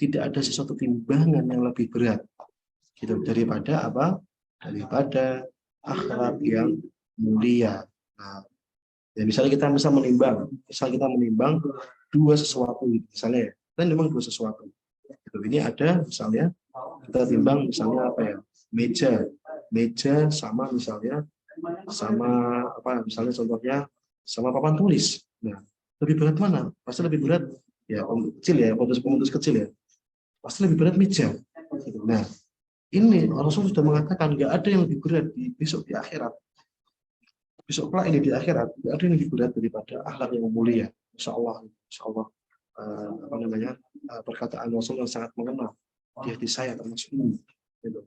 tidak ada sesuatu timbangan yang lebih berat gitu daripada apa? Daripada akhlak yang mulia. Nah, ya misalnya kita bisa menimbang dua sesuatu, misalnya, dan memang dua sesuatu. Gitu. Ini ada misalnya Kita timbang misalnya apa ya, meja sama misalnya sama apa, misalnya contohnya sama papan tulis. Nah, lebih berat mana? Pasti lebih berat ya kecil ya, pemutus kecil ya. Pasti lebih berat meja. Nah, ini Rasul sudah mengatakan nggak ada yang lebih berat besok di akhirat. Besok kelak ini di akhirat nggak ada yang lebih berat daripada akhlak yang mulia. Insya Allah, apa namanya, perkataan Rasul yang sangat mengena di hati saya termasuk ini. Gitu.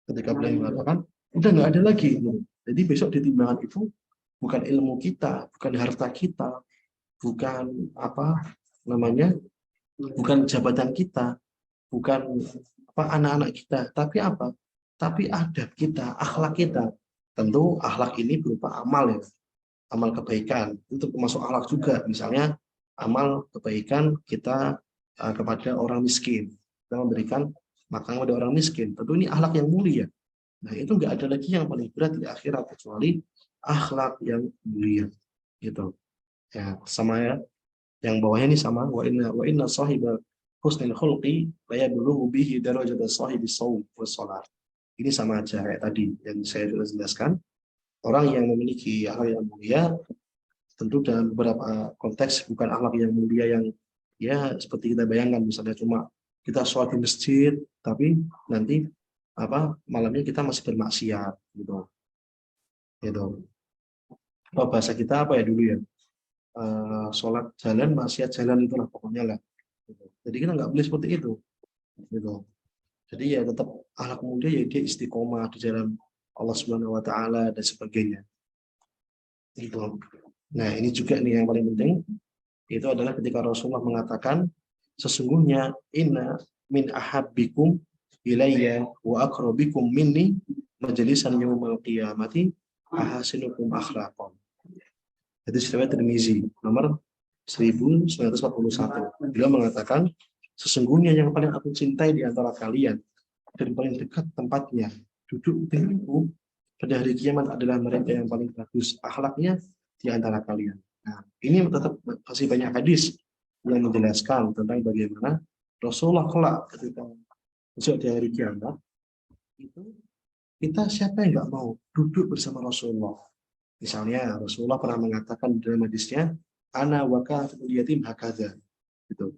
Ketika beliau mengatakan udah nggak ada lagi. Gitu. Jadi besok di timbangan itu bukan ilmu kita, bukan harta kita, bukan apa namanya, bukan jabatan kita, bukan apa anak-anak kita, tapi apa? Tapi adab kita, akhlak kita. Tentu akhlak ini berupa amal ya, amal kebaikan. Itu termasuk akhlak juga, misalnya amal kebaikan kita kepada orang miskin, kita memberikan makan kepada orang miskin. Tentu ini akhlak yang mulia. Nah itu nggak ada lagi yang paling berat di akhirat kecuali akhlak yang mulia. Gitu. Ya sama ya. Yang bawahnya ini sama, wa inna sahiba husnil khulqi la yablughu bihi darajata sahibi shaum was shalah. Ini sama aja kayak tadi yang saya sudah jelaskan. Orang yang memiliki akhlak yang mulia tentu dalam beberapa konteks bukan akhlak yang mulia yang ya seperti kita bayangkan, misalnya cuma kita sholat di masjid tapi nanti apa malamnya kita masih bermaksiat gitu. Gitu. Oh, bahasa kita apa ya dulu ya? Sholat jalan, maksiat jalan, itulah pokoknya lah. Gitu. Jadi kita nggak boleh seperti itu. Gitu. Jadi ya tetap akhlak mulia ya dia istiqomah di jalan Allah Subhanahu Wa Taala dan sebagainya. Gitu. Nah ini juga nih yang paling penting, itu adalah ketika Rasulullah mengatakan sesungguhnya inna min ahabbikum ilayya wa aqrabikum minni majlisan yaumal qiyamati ahasinukum akhlaqan. Itu riwayat Tirmizi nomor 1941. Beliau mengatakan sesungguhnya yang paling aku cintai di antara kalian dan paling dekat tempatnya duduk denganku pada hari kiamat adalah mereka yang paling bagus akhlaknya di antara kalian. Nah, ini tetap masih banyak hadis yang menjelaskan tentang bagaimana Rasulullah kelak ketika besok di hari kiamat itu kita siapa yang nggak mau duduk bersama Rasulullah. Misalnya Rasulullah pernah mengatakan dalam hadisnya, ana wa kafilul yatim hakadha. Gitu.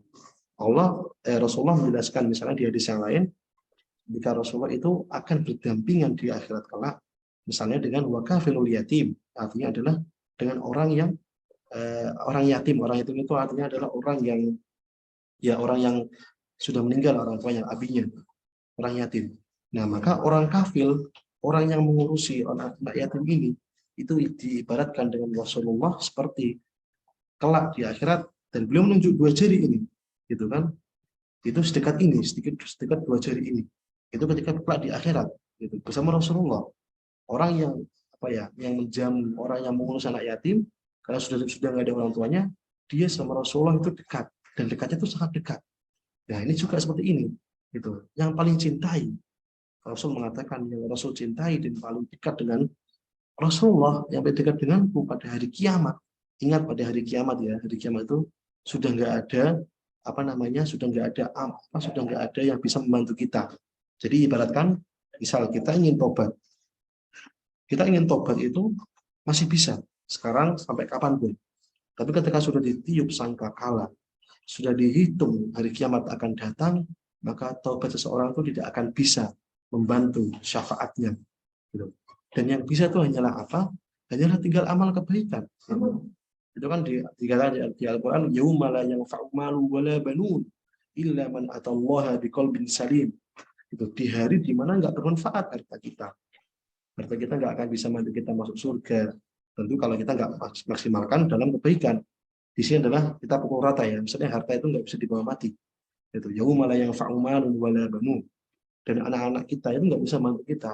Rasulullah menjelaskan misalnya di hadis yang lain, jika Rasulullah itu akan berdampingan di akhirat kelak, misalnya dengan wa kafilul yatim, artinya adalah dengan orang yang orang yatim. Orang yatim itu artinya adalah orang yang sudah meninggal orang tuanya, abinya, orang yatim. Nah maka orang kafil, orang yang mengurusi anak yatim ini, itu diibaratkan dengan Rasulullah seperti kelak di akhirat, dan beliau menunjuk dua jari ini, gitu kan? Itu sedekat ini, sedekat dua jari ini. Itu ketika kelak di akhirat, gitu, bersama Rasulullah. Orang yang apa ya, yang menjamu, orang yang mengurus anak yatim, karena sudah nggak ada orang tuanya, dia sama Rasulullah itu dekat, dan dekatnya itu sangat dekat. Nah ini juga seperti ini, gitu. Yang paling cintai, Rasul mengatakan yang Rasul cintai dan paling dekat dengan Rasulullah yang dekat denganku pada hari kiamat. Ingat pada hari kiamat ya, hari kiamat itu sudah nggak ada apa namanya, sudah nggak ada yang bisa membantu kita. Jadi ibaratkan, misal kita ingin tobat itu masih bisa sekarang sampai kapanpun. Tapi ketika sudah ditiup sangkakala, sudah dihitung hari kiamat akan datang, maka tobat seseorang itu tidak akan bisa membantu syafaatnya. Gitu. Dan yang bisa itu hanyalah apa? Hanyalah tinggal amal kebaikan. Itu kan dikatakan di Al-Quran, yauma la yanfa'u malun wala banun illa man atallaha biqalbin salim. Itu di hari di mana enggak bermanfaat harta kita. Harta kita enggak akan bisa membantu kita masuk surga. Tentu kalau kita enggak maksimalkan dalam kebaikan. Di sini adalah kita pukul rata ya. Misalnya harta itu enggak bisa dibawa mati. Itu yauma la yanfa'u malun wala banun. Dan anak-anak kita itu enggak bisa membantu kita.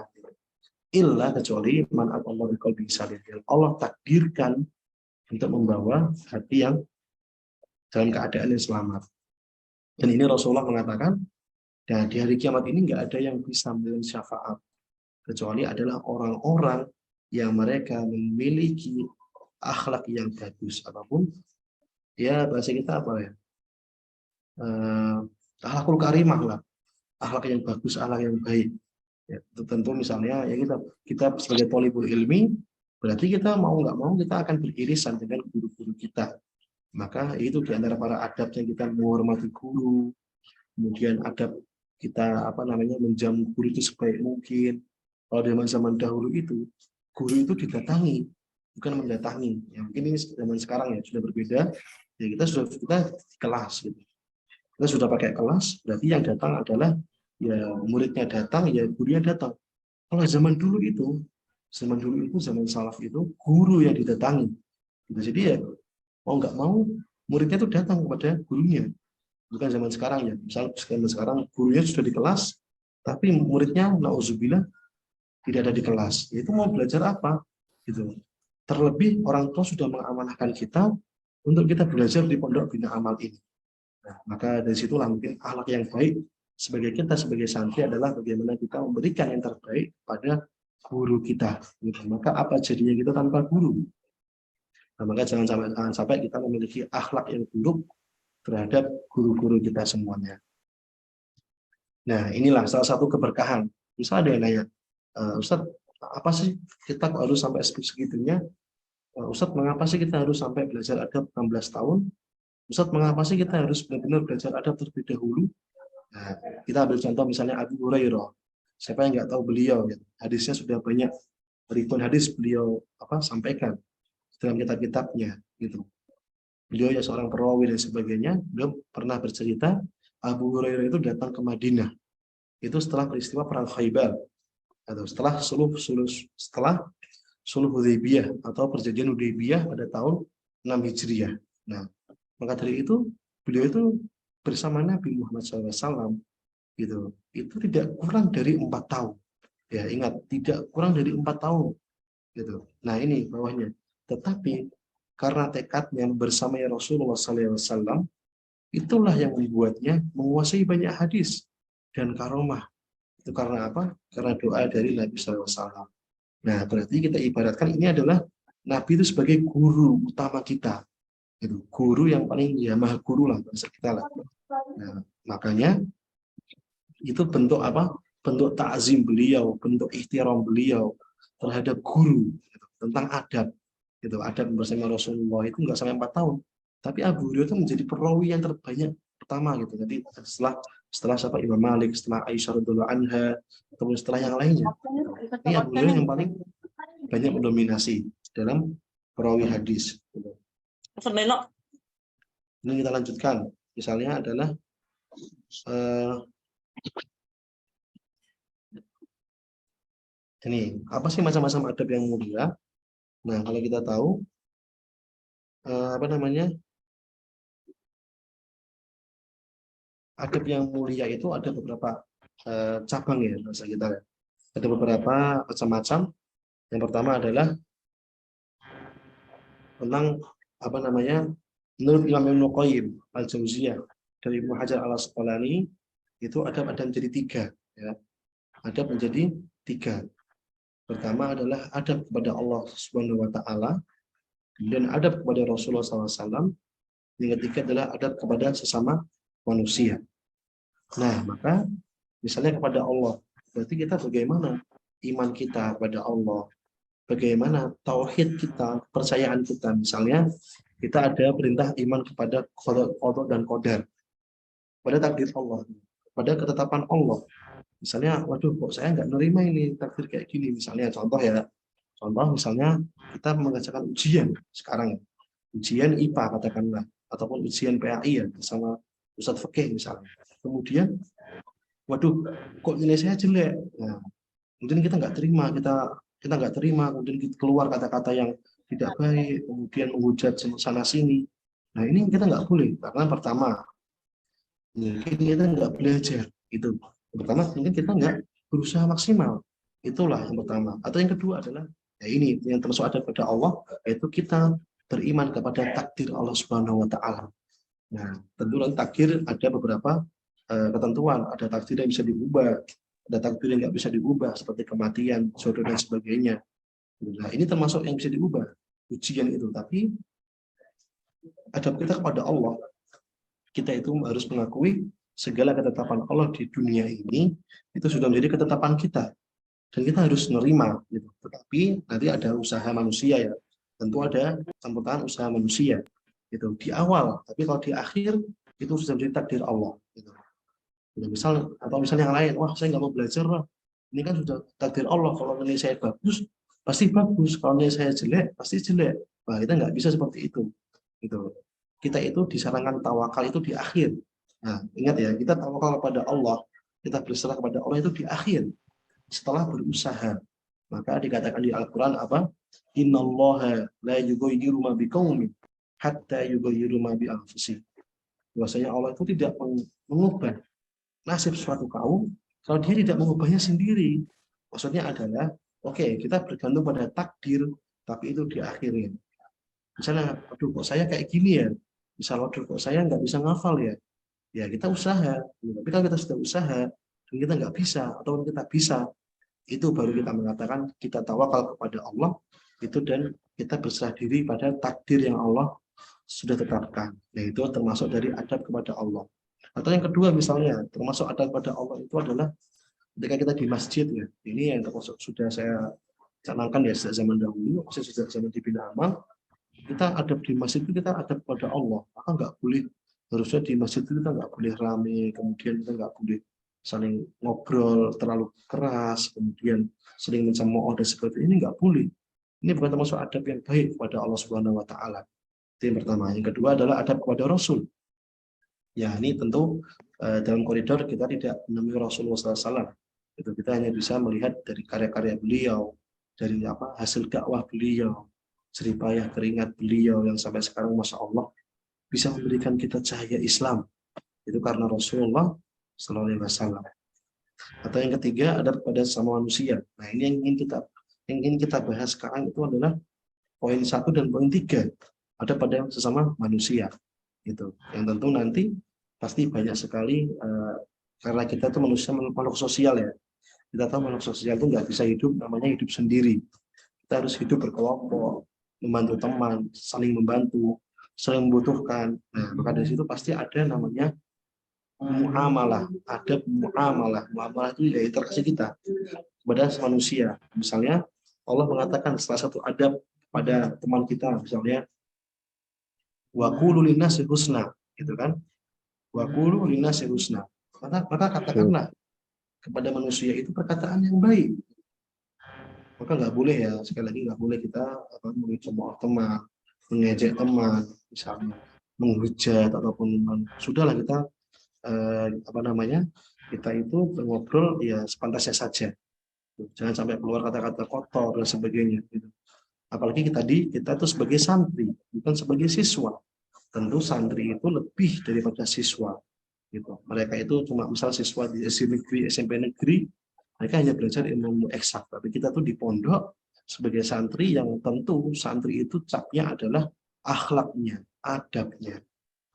Illa kecuali man atallaha biqalbin salim. Allah takdirkan untuk membawa hati yang dalam keadaan yang selamat. Dan ini Rasulullah mengatakan, dan di hari kiamat ini nggak ada yang bisa memberi syafaat kecuali adalah orang-orang yang mereka memiliki akhlak yang bagus, apapun ya bahasa kita apa ya, akhlakul karimah lah, akhlak yang bagus, akhlak yang baik. Ya, tentu misalnya ya kita sebagai thalibul ilmi, berarti kita mau nggak mau kita akan beririsan dengan guru-guru kita. Maka itu di antara para adabnya kita menghormati guru, kemudian adab kita menjamu guru itu sebaik mungkin. Kalau zaman dahulu itu guru itu didatangi, bukan mendatangi. Ya, mungkin ini zaman sekarang ya sudah berbeda. Ya kita di kelas gitu. Kita sudah pakai kelas, berarti yang datang adalah ya muridnya datang, ya gurunya datang. Kalau zaman zaman salaf itu guru yang didatangi. Jadi ya mau nggak mau muridnya itu datang kepada gurunya. Bukan zaman sekarang ya. Misal zaman sekarang gurunya sudah di kelas, tapi muridnya nauzubillah tidak ada di kelas. Itu mau belajar apa? Gitu. Terlebih orang tua sudah mengamanahkan kita untuk kita belajar di pondok bina amal ini. Nah, maka dari situlah mungkin akhlak yang baik sebagai santri adalah bagaimana kita memberikan yang terbaik pada guru kita. Gitu. Maka apa jadinya kita tanpa guru? Nah, maka jangan sampai kita memiliki akhlak yang buruk terhadap guru-guru kita semuanya. Nah, inilah salah satu keberkahan. Misal ada yang nanya, Ustadz, apa sih kita harus sampai segitunya? Ustadz, mengapa sih kita harus sampai belajar adab 16 tahun? Ustadz, mengapa sih kita harus benar-benar belajar adab terlebih dahulu? Nah, kita ambil contoh misalnya Abu Hurairah. Siapa yang nggak tahu beliau? Ya? Hadisnya sudah banyak, ribuan hadis beliau sampaikan dalam kitab-kitabnya. Gitu. Beliau ya seorang perawi dan sebagainya. Beliau pernah bercerita Abu Hurairah itu datang ke Madinah. Itu setelah peristiwa perang Khaybar, atau setelah Sulh Hudaybiyah atau perjanjian Hudaybiyah pada tahun 6 Hijriah. Nah, maka dari itu beliau itu bersama Nabi Muhammad SAW gitu. Itu tidak kurang dari 4 tahun. Ya, ingat, tidak kurang dari 4 tahun. Gitu. Nah, ini bawahnya. Tetapi karena tekadnya bersama Rasulullah SAW, itulah yang membuatnya menguasai banyak hadis dan karomah. Itu karena apa? Karena doa dari Nabi SAW. Nah, berarti kita ibaratkan ini adalah Nabi itu sebagai guru utama kita. Itu guru yang paling ya maha guru lah bahasa kita lah. Nah, makanya itu bentuk apa? Bentuk ta'zim beliau, bentuk ihtiram beliau terhadap guru gitu, tentang adab. Gitu, adab bersama Rasulullah itu enggak sampai 4 tahun. Tapi Abu Hurairah itu menjadi perawi yang terbanyak pertama gitu. Jadi setelah siapa Imam Malik, setelah Aisyah radhiyallahu anha, ataupun setelah yang lainnya. Ini Abu Hurairah yang paling banyak mendominasi dalam perawi hadis. Ini kita lanjutkan. Misalnya adalah ini apa sih macam-macam adab yang mulia? Nah, kalau kita tahu adab yang mulia itu ada beberapa cabang ya bahasa kita. Ada beberapa macam-macam. Yang pertama adalah tentang menurut Imam Ibnu Qayyim Al-Jauziyah dari Ibnu Hajar Al-Asqalani itu adab menjadi 3 ya. Adab menjadi 3. Pertama adalah adab kepada Allah Subhanahu wa taala, kemudian adab kepada Rasulullah SAW, yang ketiga adalah adab kepada sesama manusia. Nah, maka misalnya kepada Allah, berarti kita bagaimana iman kita kepada Allah, bagaimana tauhid kita, kepercayaan kita. Misalnya kita ada perintah iman kepada qada dan qadar, pada takdir Allah, pada ketetapan Allah. Misalnya, waduh, kok saya nggak nerima ini takdir kayak gini. Misalnya, contoh misalnya kita mengerjakan ujian sekarang, ujian IPA katakanlah, ataupun ujian PAI ya bersama Ustadz Fikih misalnya. Kemudian, waduh, kok nilai saya jelek. Nah, kemudian kita nggak terima, kemudian keluar kata-kata yang tidak baik, kemudian menghujat sana sini. Nah, ini kita nggak boleh karena pertama, mungkin kita nggak belajar itu. Pertama, mungkin kita nggak berusaha maksimal. Itulah yang pertama. Atau yang kedua adalah, ya ini yang termasuk ada pada Allah, yaitu kita beriman kepada takdir Allah Subhanahu wa taala. Nah, tentu takdir ada beberapa ketentuan. Ada takdir yang bisa diubah, ada takdir yang nggak bisa diubah, seperti kematian, jodoh dan sebagainya. Nah, ini termasuk yang bisa diubah, ujian itu. Tapi adab kita kepada Allah, kita itu harus mengakui segala ketetapan Allah di dunia ini itu sudah menjadi ketetapan kita dan kita harus menerima gitu. Tetapi nanti ada usaha manusia ya, tentu ada campur tangan usaha manusia gitu di awal, tapi kalau di akhir itu sudah menjadi takdir Allah gitu. Misal atau misalnya yang lain, wah saya nggak mau belajar lah, ini kan sudah takdir Allah, kalau nilai saya bagus pasti bagus, kalau nilai saya jelek pasti jelek. Nah, kita nggak bisa seperti itu gitu. Kita itu disarankan tawakal itu di akhir. Nah, ingat ya, kita tawakal kepada Allah, kita berserah kepada Allah itu di akhir setelah berusaha. Maka dikatakan di Al-Qur'an apa? Innallaha la yughayyiru ma biqaumin hatta yughayyiru ma bi anfusihim. Bahwasanya Allah itu tidak mengubah nasib suatu kaum kalau dia tidak mengubahnya sendiri. Maksudnya adalah, oke, kita bergantung pada takdir, tapi itu di akhirnya. Misalnya, aduh kok saya kayak gini ya, misalnya aduh kok saya nggak bisa ngafal ya, ya kita usaha. Tapi kalau kita sudah usaha dan kita nggak bisa, atau kita bisa, itu baru kita mengatakan kita tawakal kepada Allah itu, dan kita berserah diri pada takdir yang Allah sudah tetapkan. Yaitu termasuk dari adab kepada Allah. Atau yang kedua misalnya, termasuk adab kepada Allah itu adalah ketika kita di masjid ya. Ini yang termasuk sudah saya canangkan ya sejak zaman dahulu, sejak zaman di Bina Amal. Kita adab di masjid itu kita adab kepada Allah. Maka nggak boleh, harusnya di masjid itu kita nggak boleh rame, kemudian kita nggak boleh saling ngobrol terlalu keras, kemudian saling mencemooh dan seperti ini nggak boleh. Ini bukan termasuk adab yang baik kepada Allah Subhanahu Wa Taala. Itu yang pertama. Yang kedua adalah adab kepada Rasul. Ya, ini tentu dalam koridor kita tidak menemui Rasulullah SAW. Itu kita hanya bisa melihat dari karya-karya beliau, dari apa hasil dakwah beliau, jeripayah keringat beliau yang sampai sekarang masya Allah bisa memberikan kita cahaya Islam. Itu karena Rasulullah SAW. Atau yang ketiga ada pada sama manusia. Nah ini yang ingin kita bahas sekarang itu adalah poin 1 dan poin 3. Ada pada sesama manusia. Gitu. Yang tentu nanti pasti banyak sekali karena kita itu manusia makhluk sosial ya. Kita tahu makhluk sosial itu nggak bisa hidup namanya hidup sendiri. Kita harus hidup berkelompok, membantu teman, saling membantu, saling membutuhkan. Nah, maka dari situ pasti ada namanya muamalah, adab muamalah. Muamalah itu ya interaksi kita kepada manusia. Misalnya Allah mengatakan salah satu adab pada teman kita misalnya wa qulu linnasi husna, gitu kan? Wa qulu linnasi husna. Maka katakanlah kepada manusia itu perkataan yang baik. Maka nggak boleh ya, sekali lagi nggak boleh kita mencemooh teman, mengejek teman, misalnya menghujat ataupun sudahlah kita kita itu ngobrol ya sepantasnya saja. Jangan sampai keluar kata-kata kotor dan sebagainya. Gitu. Apalagi kita itu sebagai santri, bukan sebagai siswa. Tentu santri itu lebih daripada siswa. Gitu. Mereka itu cuma misal siswa di SD negeri, SMP negeri, mereka hanya belajar ilmu eksak. Tapi kita tuh di pondok sebagai santri yang tentu santri itu capnya adalah akhlaknya, adabnya.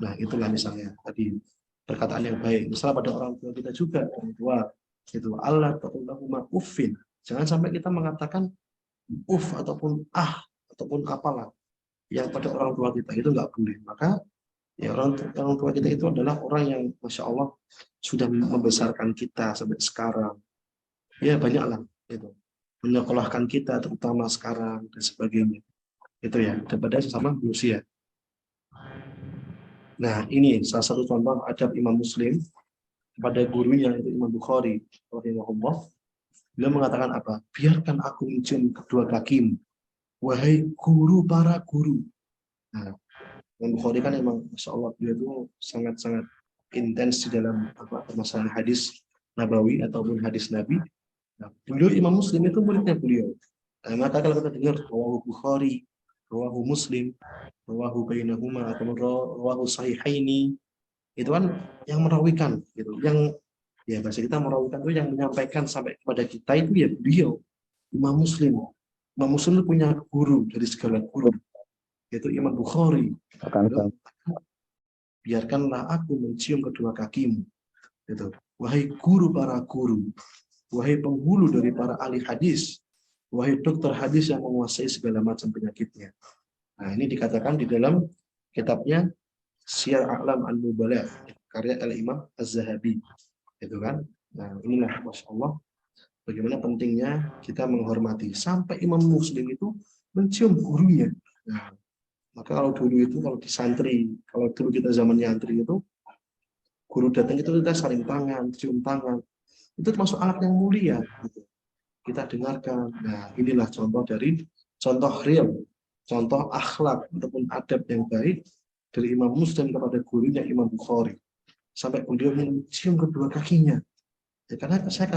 Nah itulah misalnya tadi perkataan yang baik. Misalnya pada orang tua kita juga, orang tua itu Allah ta'ala uffin. Jangan sampai kita mengatakan ataupun ataupun apalah yang pada orang tua kita itu nggak boleh. Maka ya orang tua kita itu adalah orang yang masya Allah sudah membesarkan kita sampai sekarang. Ya banyaklah itu menyekolahkan kita terutama sekarang dan sebagainya. Itu ya daripada sesama manusia. Nah ini salah satu contoh adab Imam Muslim kepada gurunya itu Imam Bukhari rahimahullah. Beliau mengatakan apa? Biarkan aku mencium kedua kakimu, wahai guru para guru. Nah, Imam Bukhari kan memang, masya Allah, beliau itu sangat-sangat intens di dalam permasalahan hadis Nabawi ataupun hadis Nabi. Nah, beliau Imam Muslim itu muridnya beliau. Nah, maka kalau kita dengar rawahu Bukhari, rawahu Muslim, rawahu bainahuma atau rawahu sahihaini, itu kan yang merawikan, gitu. Yang ya bahasa kita merawikan itu yang menyampaikan sampai kepada kita itu ya beliau Imam Muslim. Imam Muslim itu punya guru dari segala guru, yaitu Imam Bukhari. Biarkanlah aku mencium kedua kakimu, gitu. Wahai guru para guru, wahai penghulu dari para ahli hadis, wahai dokter hadis yang menguasai segala macam penyakitnya. Nah ini dikatakan di dalam kitabnya Syiar A'lam An-Nubala, karya Al-Imam Az-Zahabi, itu kan. Nah, inilah Masya Allah bagaimana pentingnya kita menghormati sampai Imam Muslim itu mencium gurunya. Nah, maka kalau dulu itu kalau di santri, kalau dulu kita zaman nyantri itu guru datang itu kita saling tangan, cium tangan, itu termasuk alat yang mulia. Gitu. Kita dengarkan. Nah, inilah contoh real, contoh akhlak ataupun adab yang baik dari Imam Muslim kepada gurunya Imam Bukhari. Sampai beliau mencium kedua kakinya. Ya, karena saya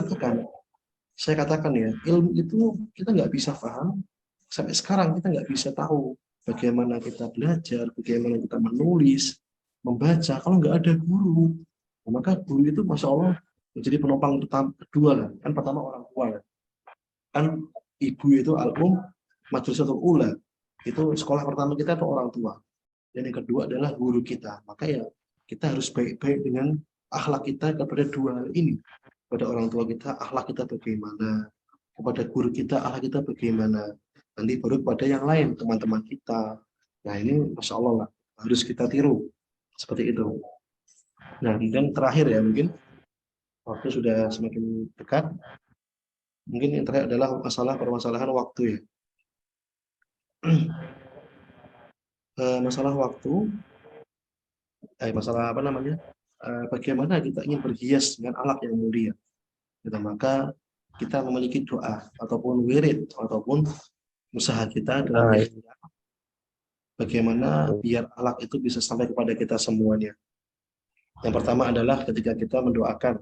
katakan ya, ilmu itu kita nggak bisa paham, sampai sekarang kita nggak bisa tahu bagaimana kita belajar, bagaimana kita menulis, membaca, kalau nggak ada guru. Nah, maka guru itu Masya Allah menjadi penopang kedua lah. Kan pertama orang tua lah. Kan ibu itu al-um, Madrasatul Ula. Itu sekolah pertama kita itu orang tua. Dan yang kedua adalah guru kita. Maka ya kita harus baik-baik dengan akhlak kita kepada dua hal ini. Kepada orang tua kita, akhlak kita bagaimana. Kepada guru kita, akhlak kita bagaimana. Nanti baru kepada yang lain, teman-teman kita. Nah ini Masya Allah lah, harus kita tiru. Seperti itu. Nah, dan terakhir ya, mungkin waktu sudah semakin dekat. Mungkin yang terakhir adalah permasalahan waktu ya. Masalah waktu, masalah apa namanya? Bagaimana kita ingin berhias dengan akhlak yang mulia. Maka kita memiliki doa ataupun wirid ataupun usaha kita dalam bagaimana biar akhlak itu bisa sampai kepada kita semuanya. Yang pertama adalah ketika kita mendoakan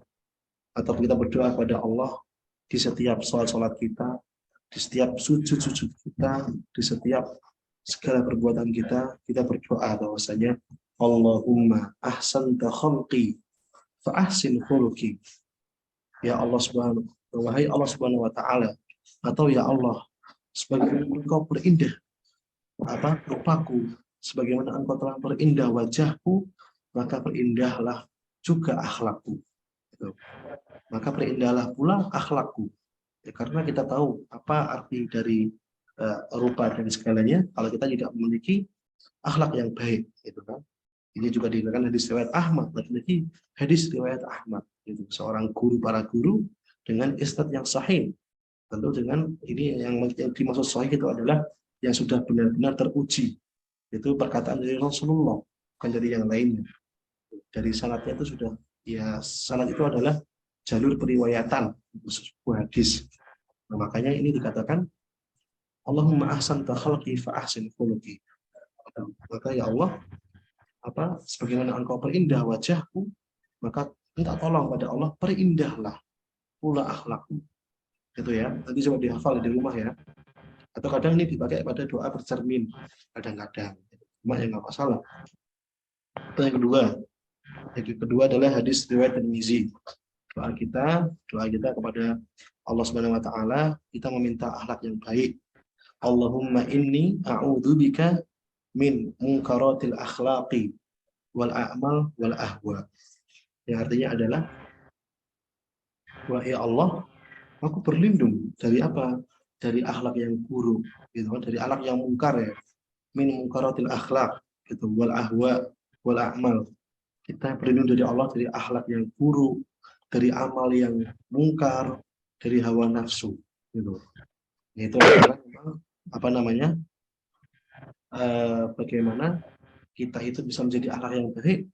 atau kita berdoa kepada Allah di setiap sholat kita, di setiap sujud kita, di setiap segala perbuatan kita berdoa bahwasanya Allahumma ahsanta khalqi fa ahsin khuluqi. Ya Allah subhanahu, wahai Allah subhanahu wa ta'ala, atau ya Allah, sebagaimana engkau berindah rupaku, sebagaimana engkau telah berindah wajahku, maka berindahlah juga akhlakku. Maka berindahlah pula akhlakku. Ya, karena kita tahu apa arti dari rupa dan segalanya kalau kita tidak memiliki akhlak yang baik, gitu kan. Ini juga dikatakan hadis riwayat Ahmad, memiliki hadis riwayat Ahmad, itu seorang guru para guru dengan isnad yang sahih. Tentu dengan ini yang dimaksud sahih itu adalah yang sudah benar-benar teruji. Itu perkataan dari Rasulullah, bukan dari yang lainnya. Dari sanadnya itu sudah, ya sanad itu adalah jalur periwayatan sebuah hadis. Nah, makanya ini dikatakan Allahumma ahsanta khalqi fa ahsin khuluqi. Maka ya Allah, sebagaimana engkau perindah wajahku, maka minta tolong pada Allah, perindahlah pula akhlakku. Itu ya, nanti coba dihafal di rumah ya. Atau kadang ini dipakai pada doa bercermin, kadang-kadang. Cuma yang nggak masalah. Yang kedua adalah hadis riwayat Tirmizi. Doa kita kepada Allah Subhanahu wa taala, kita meminta akhlak yang baik. Allahumma inni a'udzubika min munkaratil akhlaqi wal a'mal wal ahwa. Yang artinya adalah, wahai Allah, aku berlindung dari apa? Dari akhlak yang buruk, gitu kan? Dari akhlak yang mungkar ya. Min munkaratil akhlaq, gitu, wal ahwa wal a'mal. Kita berlindung dari Allah dari akhlak yang buruk, dari amal yang mungkar, dari hawa nafsu, gitu. Itu adalah bagaimana kita itu bisa menjadi akhlak yang baik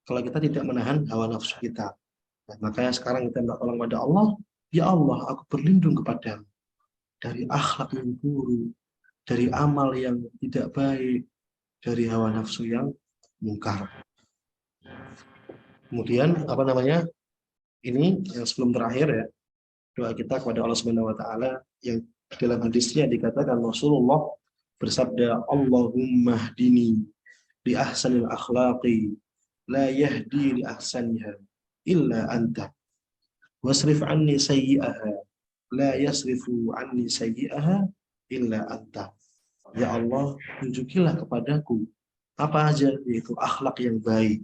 kalau kita tidak menahan hawa nafsu kita. Nah, makanya sekarang kita minta tolong pada Allah, ya Allah, aku berlindung kepadamu dari akhlak yang buruk, dari amal yang tidak baik, dari hawa nafsu yang mungkar. Kemudian ini yang sebelum terakhir ya, doa kita kepada Allah Subhanahu wa taala yang dalam hadisnya dikatakan Rasulullah bersabda, Allahumma hdini li ahsanil akhlaqi la yahdi li ahsaniha illa anta wasrif anni sayyi'aha la yasrifu anni sayyi'aha illa anta. Ya Allah, tunjukilah kepadaku apa aja yaitu akhlak yang baik.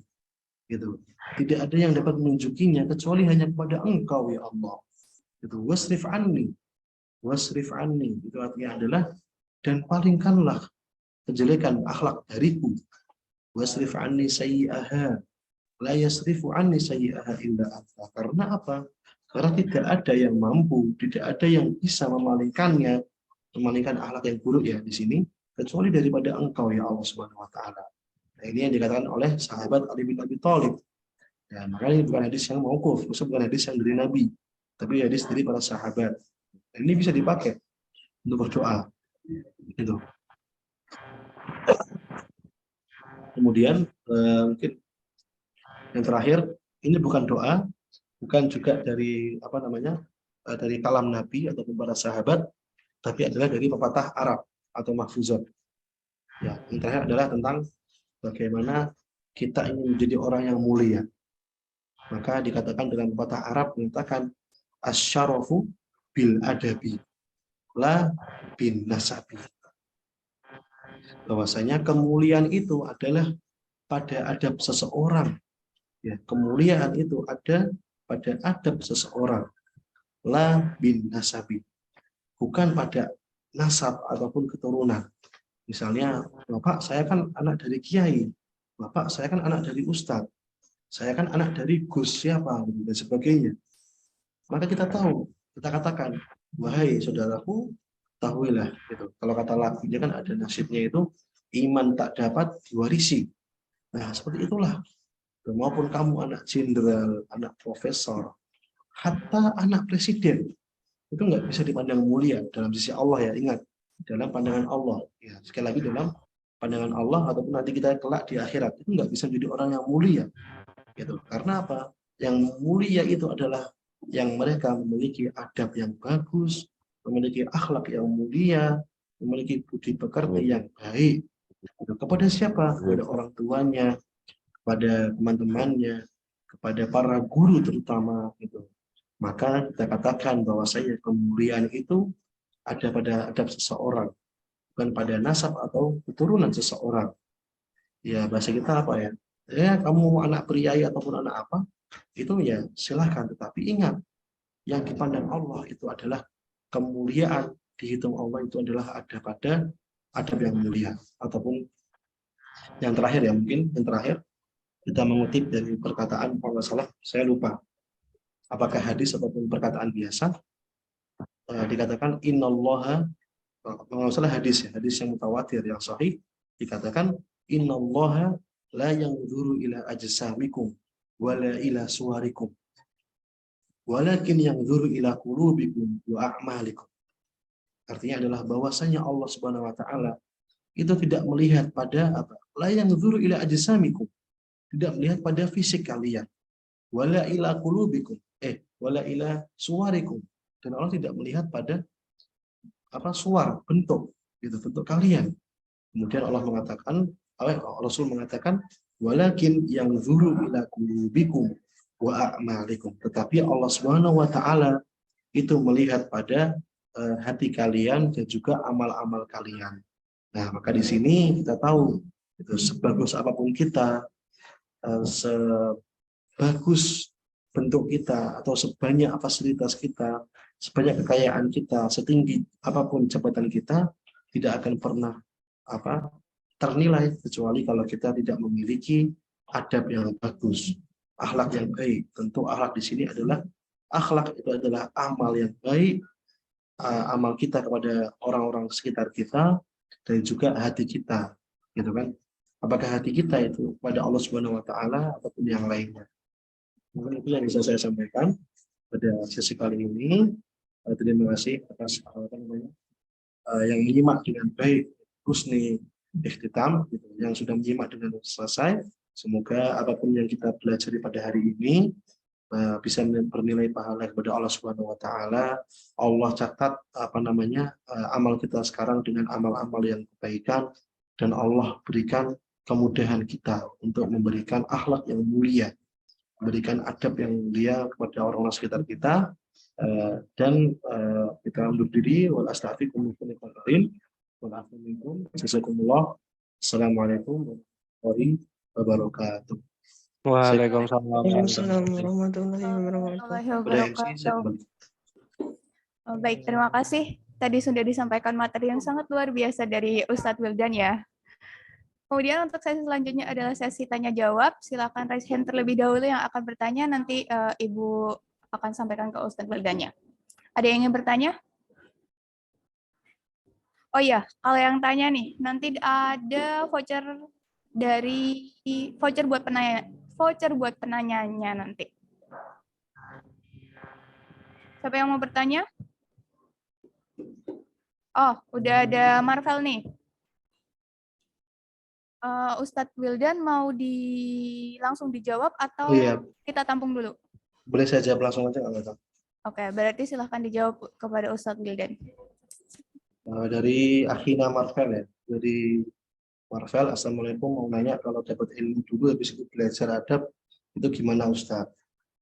Gitu. Tidak ada yang dapat menunjukinya kecuali hanya kepada Engkau ya Allah. Itu wasrif anni itu artinya adalah dan palingkanlah kejelekan akhlak dariku. Wasrif anni sayyi'aha La yasrifu anni sayyi'aha illa anta. Karena apa? Karena tidak ada yang mampu, tidak ada yang bisa memalingkannya, memalingkan akhlak yang buruk ya di sini, kecuali daripada Engkau ya Allah Subhanahu wa taala. Nah, ini yang dikatakan oleh sahabat Ali bin Abi Thalib. Ya, makanya ini bukan hadis yang mauquf, maksudnya bukan hadis yang dari Nabi, tapi hadis dari para sahabat. Dan ini bisa dipakai untuk berdoa. Gitu. Kemudian mungkin yang terakhir, ini bukan doa, bukan juga dari apa namanya, dari kalam Nabi ataupun para sahabat, tapi adalah dari pepatah Arab atau mahfuzat. Ya, yang terakhir adalah tentang bagaimana kita ingin menjadi orang yang mulia. Maka dikatakan dalam pepatah Arab mengatakan asyarafu bil adabi la bin nasabi. Bahwasanya kemuliaan itu adalah pada adab seseorang. Ya, kemuliaan itu ada pada adab seseorang. La bin nasabi. Bukan pada nasab ataupun keturunan. Misalnya, Bapak saya kan anak dari kiai. Bapak saya kan anak dari ustadz. Saya kan anak dari Gus siapa dan sebagainya. Maka kita tahu, kita katakan, wahai saudaraku, tahuilah gitu. Kalau kata lagunya kan ada nasibnya itu iman tak dapat diwarisi. Nah, seperti itulah. Maupun kamu anak jenderal, anak profesor, hatta anak presiden, itu nggak bisa dipandang mulia dalam sisi Allah ya. Ingat, dalam pandangan Allah. Ya, sekali lagi dalam pandangan Allah ataupun nanti kita kelak di akhirat itu nggak bisa jadi orang yang mulia. Gitu. Karena apa? Yang mulia itu adalah yang mereka memiliki adab yang bagus, memiliki akhlak yang mulia, memiliki budi pekerti yang baik. Gitu. Kepada siapa? Kepada orang tuanya, kepada teman-temannya, kepada para guru terutama. Gitu. Maka kita katakan bahwasanya kemuliaan itu ada pada adab seseorang, bukan pada nasab atau keturunan seseorang. Ya bahasa kita apa ya? Ya kamu anak priai ataupun anak apa, itu ya silahkan. Tetapi ingat, yang dipandang Allah itu adalah kemuliaan, dihitung Allah itu adalah ada pada adab yang mulia. Ataupun yang terakhir ya, mungkin yang terakhir kita mengutip dari perkataan kalau nggak salah, saya lupa apakah hadis ataupun perkataan biasa, dikatakan innallaha, kalau nggak salah hadis ya, hadis yang mutawatir yang sahih, dikatakan innallaha la yanzuru ila ajsamikum wala ila suwarikum walakin yanzuru ila qulubikum wa a'malikum. Artinya adalah bahwasanya Allah Subhanahu wa taala itu tidak melihat pada apa? La yanzuru ila ajsamikum. Tidak melihat pada fisik kalian. Wala ila qulubikum. Wala ila suwarikum. Dan Allah tidak melihat pada apa? Suar, bentuk, itu bentuk kalian. Kemudian Allah mengatakan, Rasul mengatakan, walakin yanzuru ila qulubikum wa a'malikum. Tetapi Allah Subhanahu wa taala itu melihat pada hati kalian dan juga amal-amal kalian. Nah, maka di sini kita tahu itu sebagus apapun kita, sebagus bentuk kita atau sebanyak fasilitas kita, sebanyak kekayaan kita, setinggi apapun jabatan kita, tidak akan pernah ternilai kecuali kalau kita tidak memiliki adab yang bagus, akhlak yang baik. Tentu akhlak di sini adalah akhlak itu adalah amal yang baik, amal kita kepada orang-orang sekitar kita dan juga hati kita, gitu kan? Apakah hati kita itu pada Allah Subhanahu wa taala ataupun yang lainnya. Mungkin itu yang bisa saya sampaikan pada sesi kali ini. Terima kasih atas yang menyimak dengan baik, husni ikhtitam, gitu, yang sudah menyimak dengan selesai. Semoga apapun yang kita pelajari pada hari ini bisa bernilai pahala kepada Allah Subhanahu wa taala. Allah catat amal kita sekarang dengan amal-amal yang kebaikan, dan Allah berikan kemudahan kita untuk memberikan akhlak yang mulia, memberikan adab yang mulia kepada orang-orang sekitar kita. Dan kita undur diri. Assalamualaikum warahmatullahi wabarakatuh. Waalaikumsalam. warahmatullahi wabarakatuh. Baik, terima kasih. Tadi sudah disampaikan materi yang sangat luar biasa dari Ustadz Wildan ya. Kemudian untuk sesi selanjutnya adalah sesi tanya jawab. Silakan raise hand terlebih dahulu yang akan bertanya, nanti Ibu akan sampaikan ke Ustadz Wildannya. Ada yang ingin bertanya? Oh iya, kalau yang tanya nih, nanti ada voucher buat penanyanya nanti. Siapa yang mau bertanya? Oh, udah ada Marvel nih. Ustadz Wildan mau langsung dijawab atau Iya. kita tampung dulu? Boleh saya jawab langsung aja nggak apa-apa. Oke, berarti silahkan dijawab kepada Ustadz Wildan. Dari Akhina Marvel ya. Dari Marvel, Assalamualaikum, mau nanya kalau dapat ilmu dulu habis itu belajar adab itu gimana Ustadz?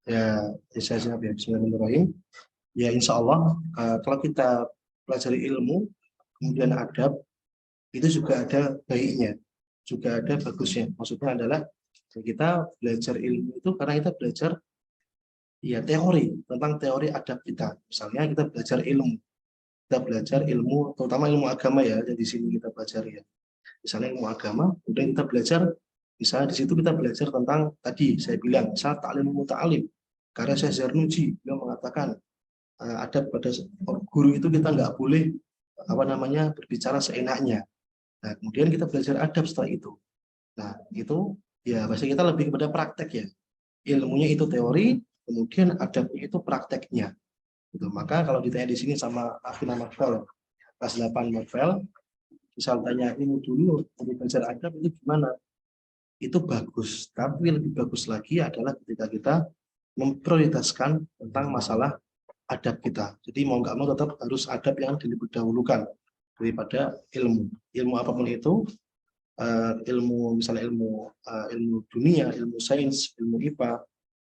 Ya, saya jawab ya. Bismillahirrahmanirrahim. Ya insya Allah kalau kita pelajari ilmu kemudian adab itu juga ada baiknya, juga ada bagusnya. Maksudnya adalah kita belajar ilmu itu karena kita belajar ya teori tentang teori adab kita. Misalnya kita belajar ilmu, terutama ilmu agama ya. Jadi di sini kita belajar ya. Misalnya ilmu agama, kemudian kita belajar, misalnya di situ kita belajar tentang tadi saya bilang, misalnya ta'lim muta'alim. Karena Syekh Zarnuji beliau mengatakan adab pada guru itu kita nggak boleh berbicara seenaknya. Nah, kemudian kita belajar adab setelah itu. Nah, itu ya bahasa kita lebih kepada praktek ya. Ilmunya itu teori, kemudian adabnya itu prakteknya. Gitu. Maka kalau ditanya di sini sama Akhina Marvel, kelas 8 Marvel, misal tanya ilmu dulu, untuk belajar adab itu gimana? Itu bagus, tapi lebih bagus lagi adalah ketika kita memprioritaskan tentang masalah adab kita. Jadi mau nggak mau tetap harus adab yang didahulukan daripada ilmu. Ilmu apapun itu, misalnya ilmu dunia, ilmu sains, ilmu IPA,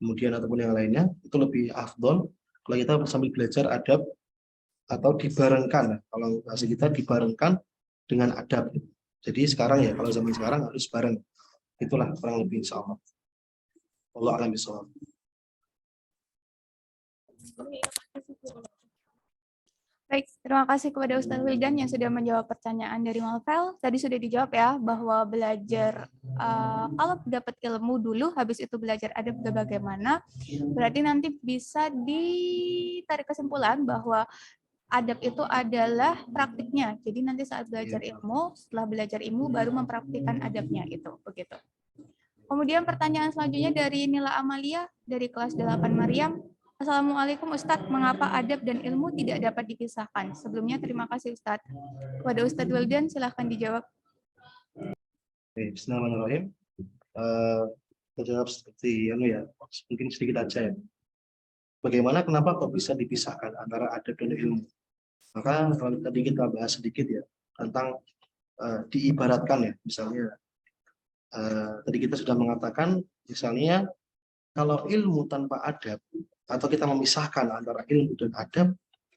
kemudian ataupun yang lainnya, itu lebih afdol kalau kita sambil belajar adab atau dibarengkan. Kalau bahasa kita dibarengkan dengan adab. Jadi sekarang ya, kalau zaman sekarang harus bareng. Itulah kurang lebih insya Allah. Allah a'lam bishawab. Baik, terima kasih kepada Ustadz Wildan yang sudah menjawab pertanyaan dari Malvel. Tadi sudah dijawab ya, bahwa belajar, kalau dapat ilmu dulu, habis itu belajar adab bagaimana, berarti nanti bisa ditarik kesimpulan bahwa adab itu adalah praktiknya. Jadi nanti saat belajar ilmu, setelah belajar ilmu, baru mempraktikkan adabnya, itu begitu. Kemudian pertanyaan selanjutnya dari Nila Amalia, dari kelas 8 Maryam. Assalamualaikum Ustadz, mengapa adab dan ilmu tidak dapat dipisahkan? Sebelumnya terima kasih Ustadz. Kepada Ustadz Wildan, silahkan dijawab. Bismillahirrahmanirrahim. Terjawab seperti mungkin sedikit aja ya. Bagaimana kenapa kok bisa dipisahkan antara adab dan ilmu? Maka kalau tadi kita bahas sedikit ya tentang diibaratkan ya, misalnya tadi kita sudah mengatakan misalnya kalau ilmu tanpa adab atau kita memisahkan antara ilmu dan adab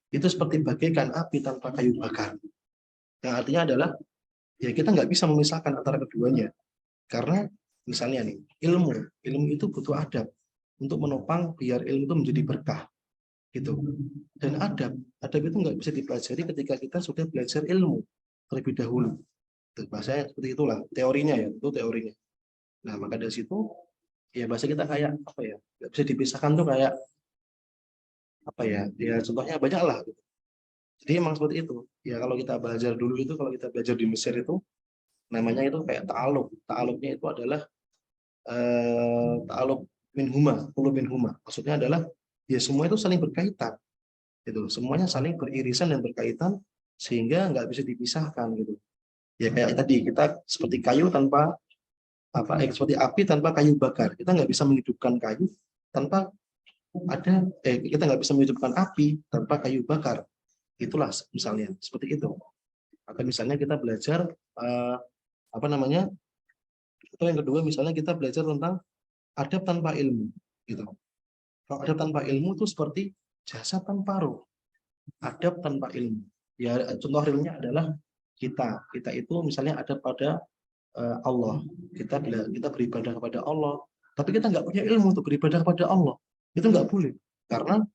itu seperti bagaikan api tanpa kayu bakar. Yang artinya adalah ya kita nggak bisa memisahkan antara keduanya. Karena misalnya nih, ilmu itu butuh adab untuk menopang biar ilmu itu menjadi berkah. Gitu. Dan adab itu nggak bisa dipelajari ketika kita sudah belajar ilmu terlebih dahulu. Bahasanya seperti itulah, teorinya ya, itu teorinya. Nah, maka dari situ ya bahasa kita kayak apa ya? Nggak bisa dipisahkan tuh kayak apa ya? Ya contohnya banyak lah. Gitu. Jadi emang seperti itu. Ya kalau kita belajar dulu itu, kalau kita belajar di Mesir itu namanya itu kayak ta'aluk. Ta'aluknya itu adalah ta'aluk minhuma, qulub minhuma. Maksudnya adalah ya semua itu saling berkaitan. Gitu. Semuanya saling beririsan dan berkaitan sehingga nggak bisa dipisahkan gitu. Ya kayak tadi kita seperti kayu tanpa seperti api tanpa kayu bakar. Kita nggak bisa menghidupkan kayu tanpa kita nggak bisa menghidupkan api tanpa kayu bakar. Itulah misalnya seperti itu. Atau misalnya kita belajar atau yang kedua misalnya kita belajar tentang adab tanpa ilmu gitu. Kalau adab tanpa ilmu itu seperti jasad tanpa ruh. Adab tanpa ilmu. Ya contoh realnya adalah kita itu misalnya adab pada Allah. Kita beribadah kepada Allah, tapi kita nggak punya ilmu untuk beribadah kepada Allah. Itu nggak boleh. Karena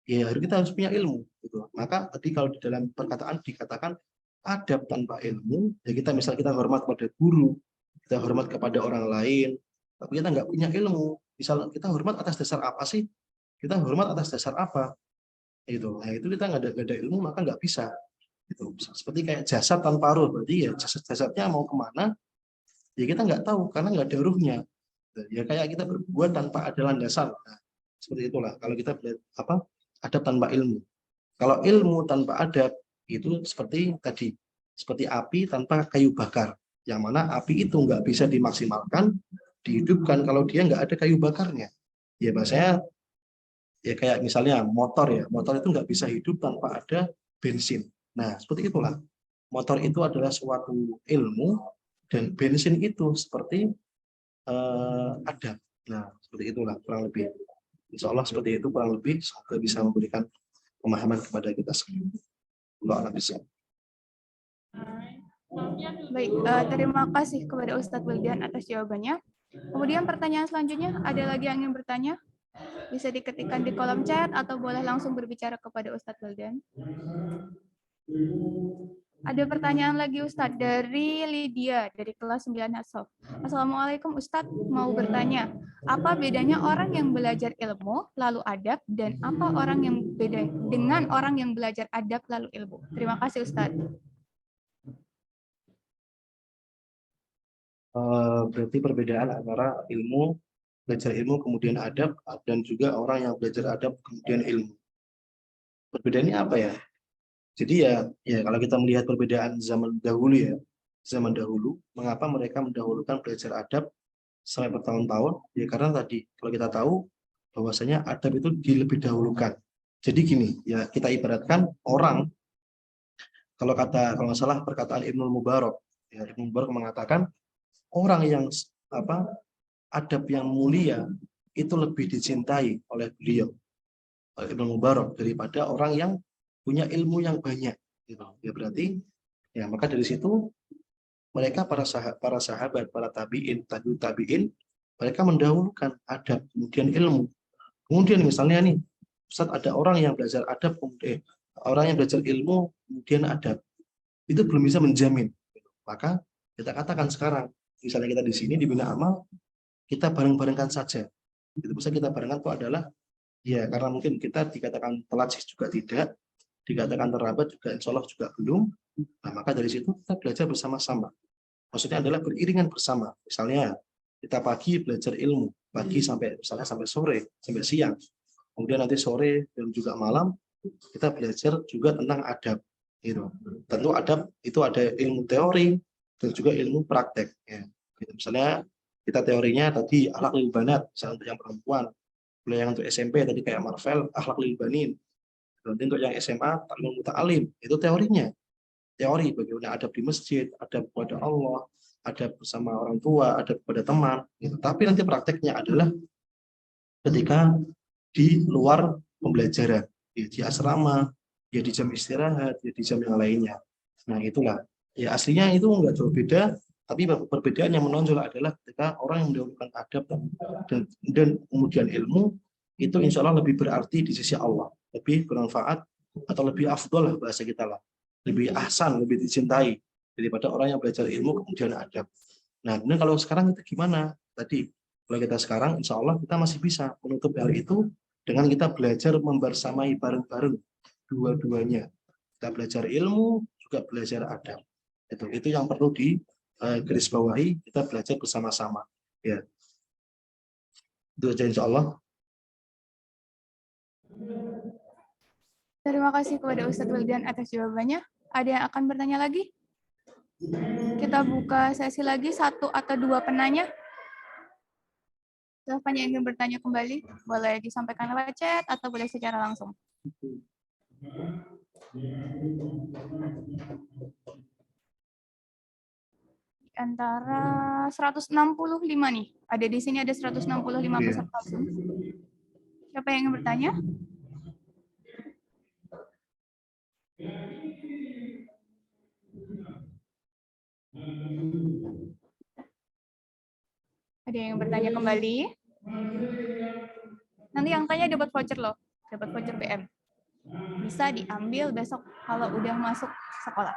ya kita harus punya ilmu gitu. Maka tadi kalau di dalam perkataan dikatakan adab tanpa ilmu, ya kita hormat pada guru, kita hormat kepada orang lain, tapi kita nggak punya ilmu. Misalnya kita hormat atas dasar apa sih? Kita hormat atas dasar apa? Itu. Nah, itu kita nggak ada ilmu maka nggak bisa. Itu seperti kayak jasad tanpa ruh, berarti ya jasadnya mau kemana? Ya kita nggak tahu karena nggak ada ruhnya. Ya kayak kita berbuat tanpa ada landasan. Nah, seperti itulah kalau kita adab tanpa ilmu. Kalau ilmu tanpa adab itu seperti tadi, seperti api tanpa kayu bakar. Yang mana api itu nggak bisa dimaksimalkan, dihidupkan kalau dia nggak ada kayu bakarnya. Ya bahasanya ya kayak misalnya motor ya, motor itu nggak bisa hidup tanpa ada bensin. Nah seperti itulah, motor itu adalah suatu ilmu dan bensin itu seperti adab. Nah seperti itulah kurang lebih. Insya Allah seperti itu kurang lebih, semoga bisa memberikan pemahaman kepada kita semua. Allah bisa. Baik, terima kasih kepada Ustadz Wildan atas jawabannya. Kemudian pertanyaan selanjutnya, ada lagi yang ingin bertanya? Bisa diketikkan di kolom chat atau boleh langsung berbicara kepada Ustadz Wildan. Ada pertanyaan lagi Ustadz dari Lydia dari kelas 9 Hasof. Assalamualaikum Ustadz, mau bertanya, apa bedanya orang yang belajar ilmu lalu adab dan apa orang yang beda dengan orang yang belajar adab lalu ilmu? Terima kasih Ustadz. Berarti perbedaan antara belajar ilmu kemudian adab dan juga orang yang belajar adab kemudian ilmu. Perbedaannya apa ya? Jadi ya kalau kita melihat perbedaan zaman dahulu, mengapa mereka mendahulukan belajar adab sampai bertahun-tahun? Ya karena tadi kalau kita tahu bahwasanya adab itu dilebih dahulukan. Jadi gini, ya kita ibaratkan orang, kalau nggak salah perkataan Ibnu Mubarak, ya Ibnu Mubarak mengatakan orang yang adab yang mulia itu lebih dicintai oleh beliau, Ibnu Mubarak, daripada orang yang punya ilmu yang banyak. Gitu. Ya berarti, ya maka dari situ mereka para sahabat, para tabiin, mereka mendahulukan adab kemudian ilmu. Kemudian misalnya nih, Ustaz, ada orang yang belajar adab kemudian orang yang belajar ilmu kemudian adab, itu belum bisa menjamin. Maka kita katakan sekarang, misalnya kita di sini di Bina Amal, kita bareng-barengkan saja. Itu bisa kita barengkan itu adalah ya karena mungkin kita dikatakan telat juga tidak, dikatakan terlambat juga insya Allah juga belum. Nah maka dari situ kita belajar bersama-sama. Maksudnya adalah beriringan bersama. Misalnya kita pagi belajar ilmu, pagi sampai sore, sampai siang. Kemudian nanti sore dan juga malam kita belajar juga tentang adab. Gitu. Tentu adab itu ada ilmu teori dan juga ilmu praktek. Ya. Misalnya kita teorinya tadi akhlak lil banat, misalnya untuk yang perempuan. Kalau yang untuk SMP tadi kayak Marvel, akhlak lil banin. Nanti untuk yang SMA, taklim muta'alim, itu teorinya. Teori bagaimana adab di masjid, adab kepada Allah, adab bersama orang tua, adab kepada teman. Gitu. Tapi nanti prakteknya adalah ketika di luar pembelajaran, di asrama, ya di jam istirahat, ya di jam yang lainnya. Nah itulah. Ya aslinya itu nggak jauh beda, tapi perbedaan yang menonjol adalah ketika orang yang mendahulukan adab dan kemudian ilmu, itu insya Allah lebih berarti di sisi Allah, lebih bermanfaat atau lebih afdol lah bahasa kita lah, lebih ahsan, lebih dicintai daripada orang yang belajar ilmu kemudian adab. Nah, kemudian kalau sekarang kita gimana? Tadi kalau kita sekarang insya Allah kita masih bisa menutup hal itu dengan kita belajar membersamai bareng-bareng dua-duanya. Kita belajar ilmu juga belajar adab. Itu yang perlu di garis bawahi, kita belajar bersama-sama. Ya, itu aja insya Allah. Terima kasih kepada Ustadz Wildan atas jawabannya. Ada yang akan bertanya lagi? Kita buka sesi lagi, 1 atau 2 penanya. Siapa yang ingin bertanya kembali? Boleh disampaikan lewat chat atau boleh secara langsung. Antara 165 nih. Ada di sini ada 165 peserta Zoom. Siapa yang ingin bertanya? Ada yang bertanya kembali? Nanti yang tanya dapat voucher loh, dapat voucher BM. Bisa diambil besok kalau udah masuk sekolah.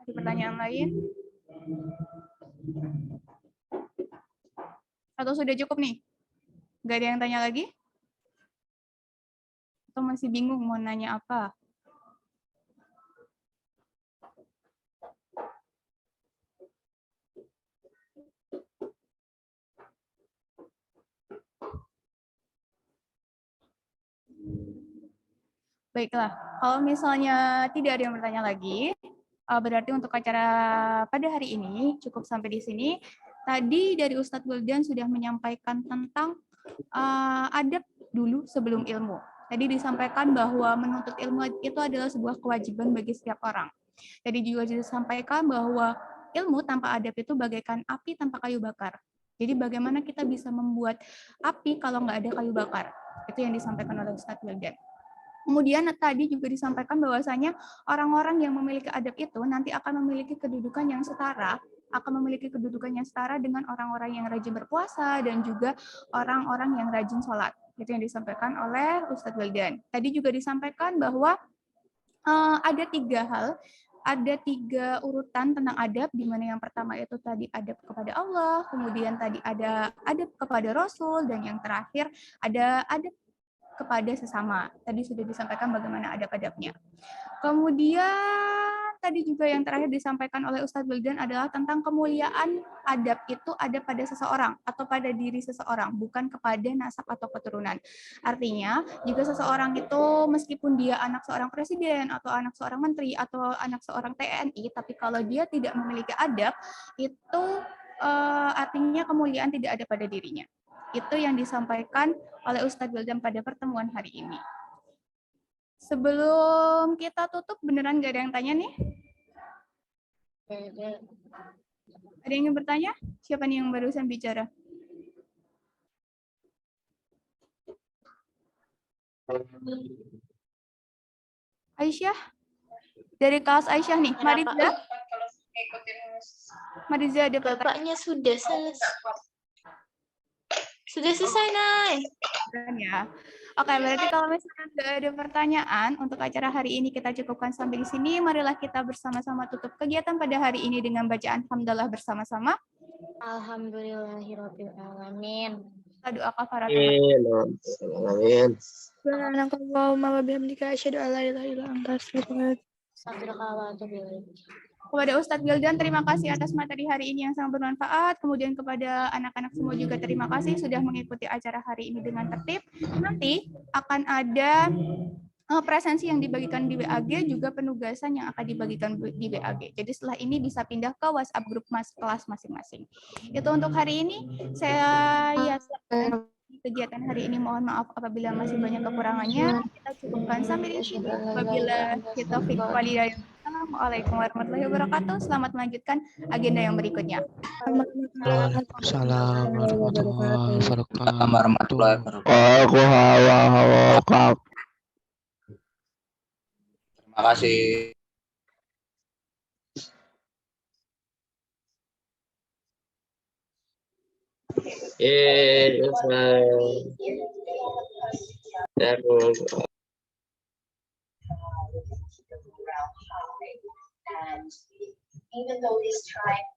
Ada pertanyaan lain? Atau sudah cukup nih? Nggak ada yang tanya lagi? Atau masih bingung mau nanya apa? Baiklah, kalau misalnya tidak ada yang bertanya lagi, berarti untuk acara pada hari ini cukup sampai di sini. Tadi dari Ustadz Wildan sudah menyampaikan tentang adab dulu sebelum ilmu. Tadi disampaikan bahwa menuntut ilmu itu adalah sebuah kewajiban bagi setiap orang. Tadi juga disampaikan bahwa ilmu tanpa adab itu bagaikan api tanpa kayu bakar. Jadi bagaimana kita bisa membuat api kalau nggak ada kayu bakar? Itu yang disampaikan oleh Ustadz Wildan. Kemudian tadi juga disampaikan bahwasanya orang-orang yang memiliki adab itu nanti akan memiliki kedudukan yang setara, dengan orang-orang yang rajin berpuasa dan juga orang-orang yang rajin sholat. Itu yang disampaikan oleh Ustadz Wildan. Tadi juga disampaikan bahwa ada 3 hal, ada 3 urutan tentang adab, di mana yang pertama itu tadi adab kepada Allah, kemudian tadi ada adab kepada Rasul, dan yang terakhir ada adab kepada sesama. Tadi sudah disampaikan bagaimana adab-adabnya. Kemudian tadi juga yang terakhir disampaikan oleh Ustadz Wildan adalah tentang kemuliaan adab itu ada pada seseorang atau pada diri seseorang, bukan kepada nasab atau keturunan. Artinya, jika seseorang itu meskipun dia anak seorang presiden atau anak seorang menteri atau anak seorang TNI, tapi kalau dia tidak memiliki adab, itu artinya kemuliaan tidak ada pada dirinya. Itu yang disampaikan oleh Ustadz Wildan pada pertemuan hari ini. Sebelum kita tutup, beneran nggak ada yang tanya nih? Ada yang ingin bertanya? Siapa nih yang barusan bicara? Aisyah? Dari kelas Aisyah nih, Mariza? Mariza ada pertanyaan? Bapaknya sudah selesai. Sudah selesai, Nay. Ya. Oke, berarti kalau misalnya nggak ada pertanyaan untuk acara hari ini kita cukupkan sampai di sini. Marilah kita bersama-sama tutup kegiatan pada hari ini dengan bacaan hamdalah bersama-sama. Alhamdulillahirabbil alamin. Kita doa kafaratul. Amin. Subhanakallahumma wa bihamdika asyhadu an la ilaha illa anta astaghfiruka wa atubu ilaik. Kepada Ustadz Wildan, terima kasih atas materi hari ini yang sangat bermanfaat. Kemudian kepada anak-anak semua juga terima kasih sudah mengikuti acara hari ini dengan tertib. Nanti akan ada presensi yang dibagikan di BAG, juga penugasan yang akan dibagikan di BAG. Jadi setelah ini bisa pindah ke WhatsApp grup kelas masing-masing. Itu untuk hari ini. Saya kegiatan hari ini, mohon maaf apabila masih banyak kekurangannya. Kita cukupkan sampai di sini. Apabila kita walhidayah. Assalamualaikum warahmatullahi wabarakatuh. Selamat melanjutkan agenda yang berikutnya. Waalaikumsalam warahmatullahi wabarakatuh. Warahmatullahi wabarakatuh. Terima kasih. And even though this tribe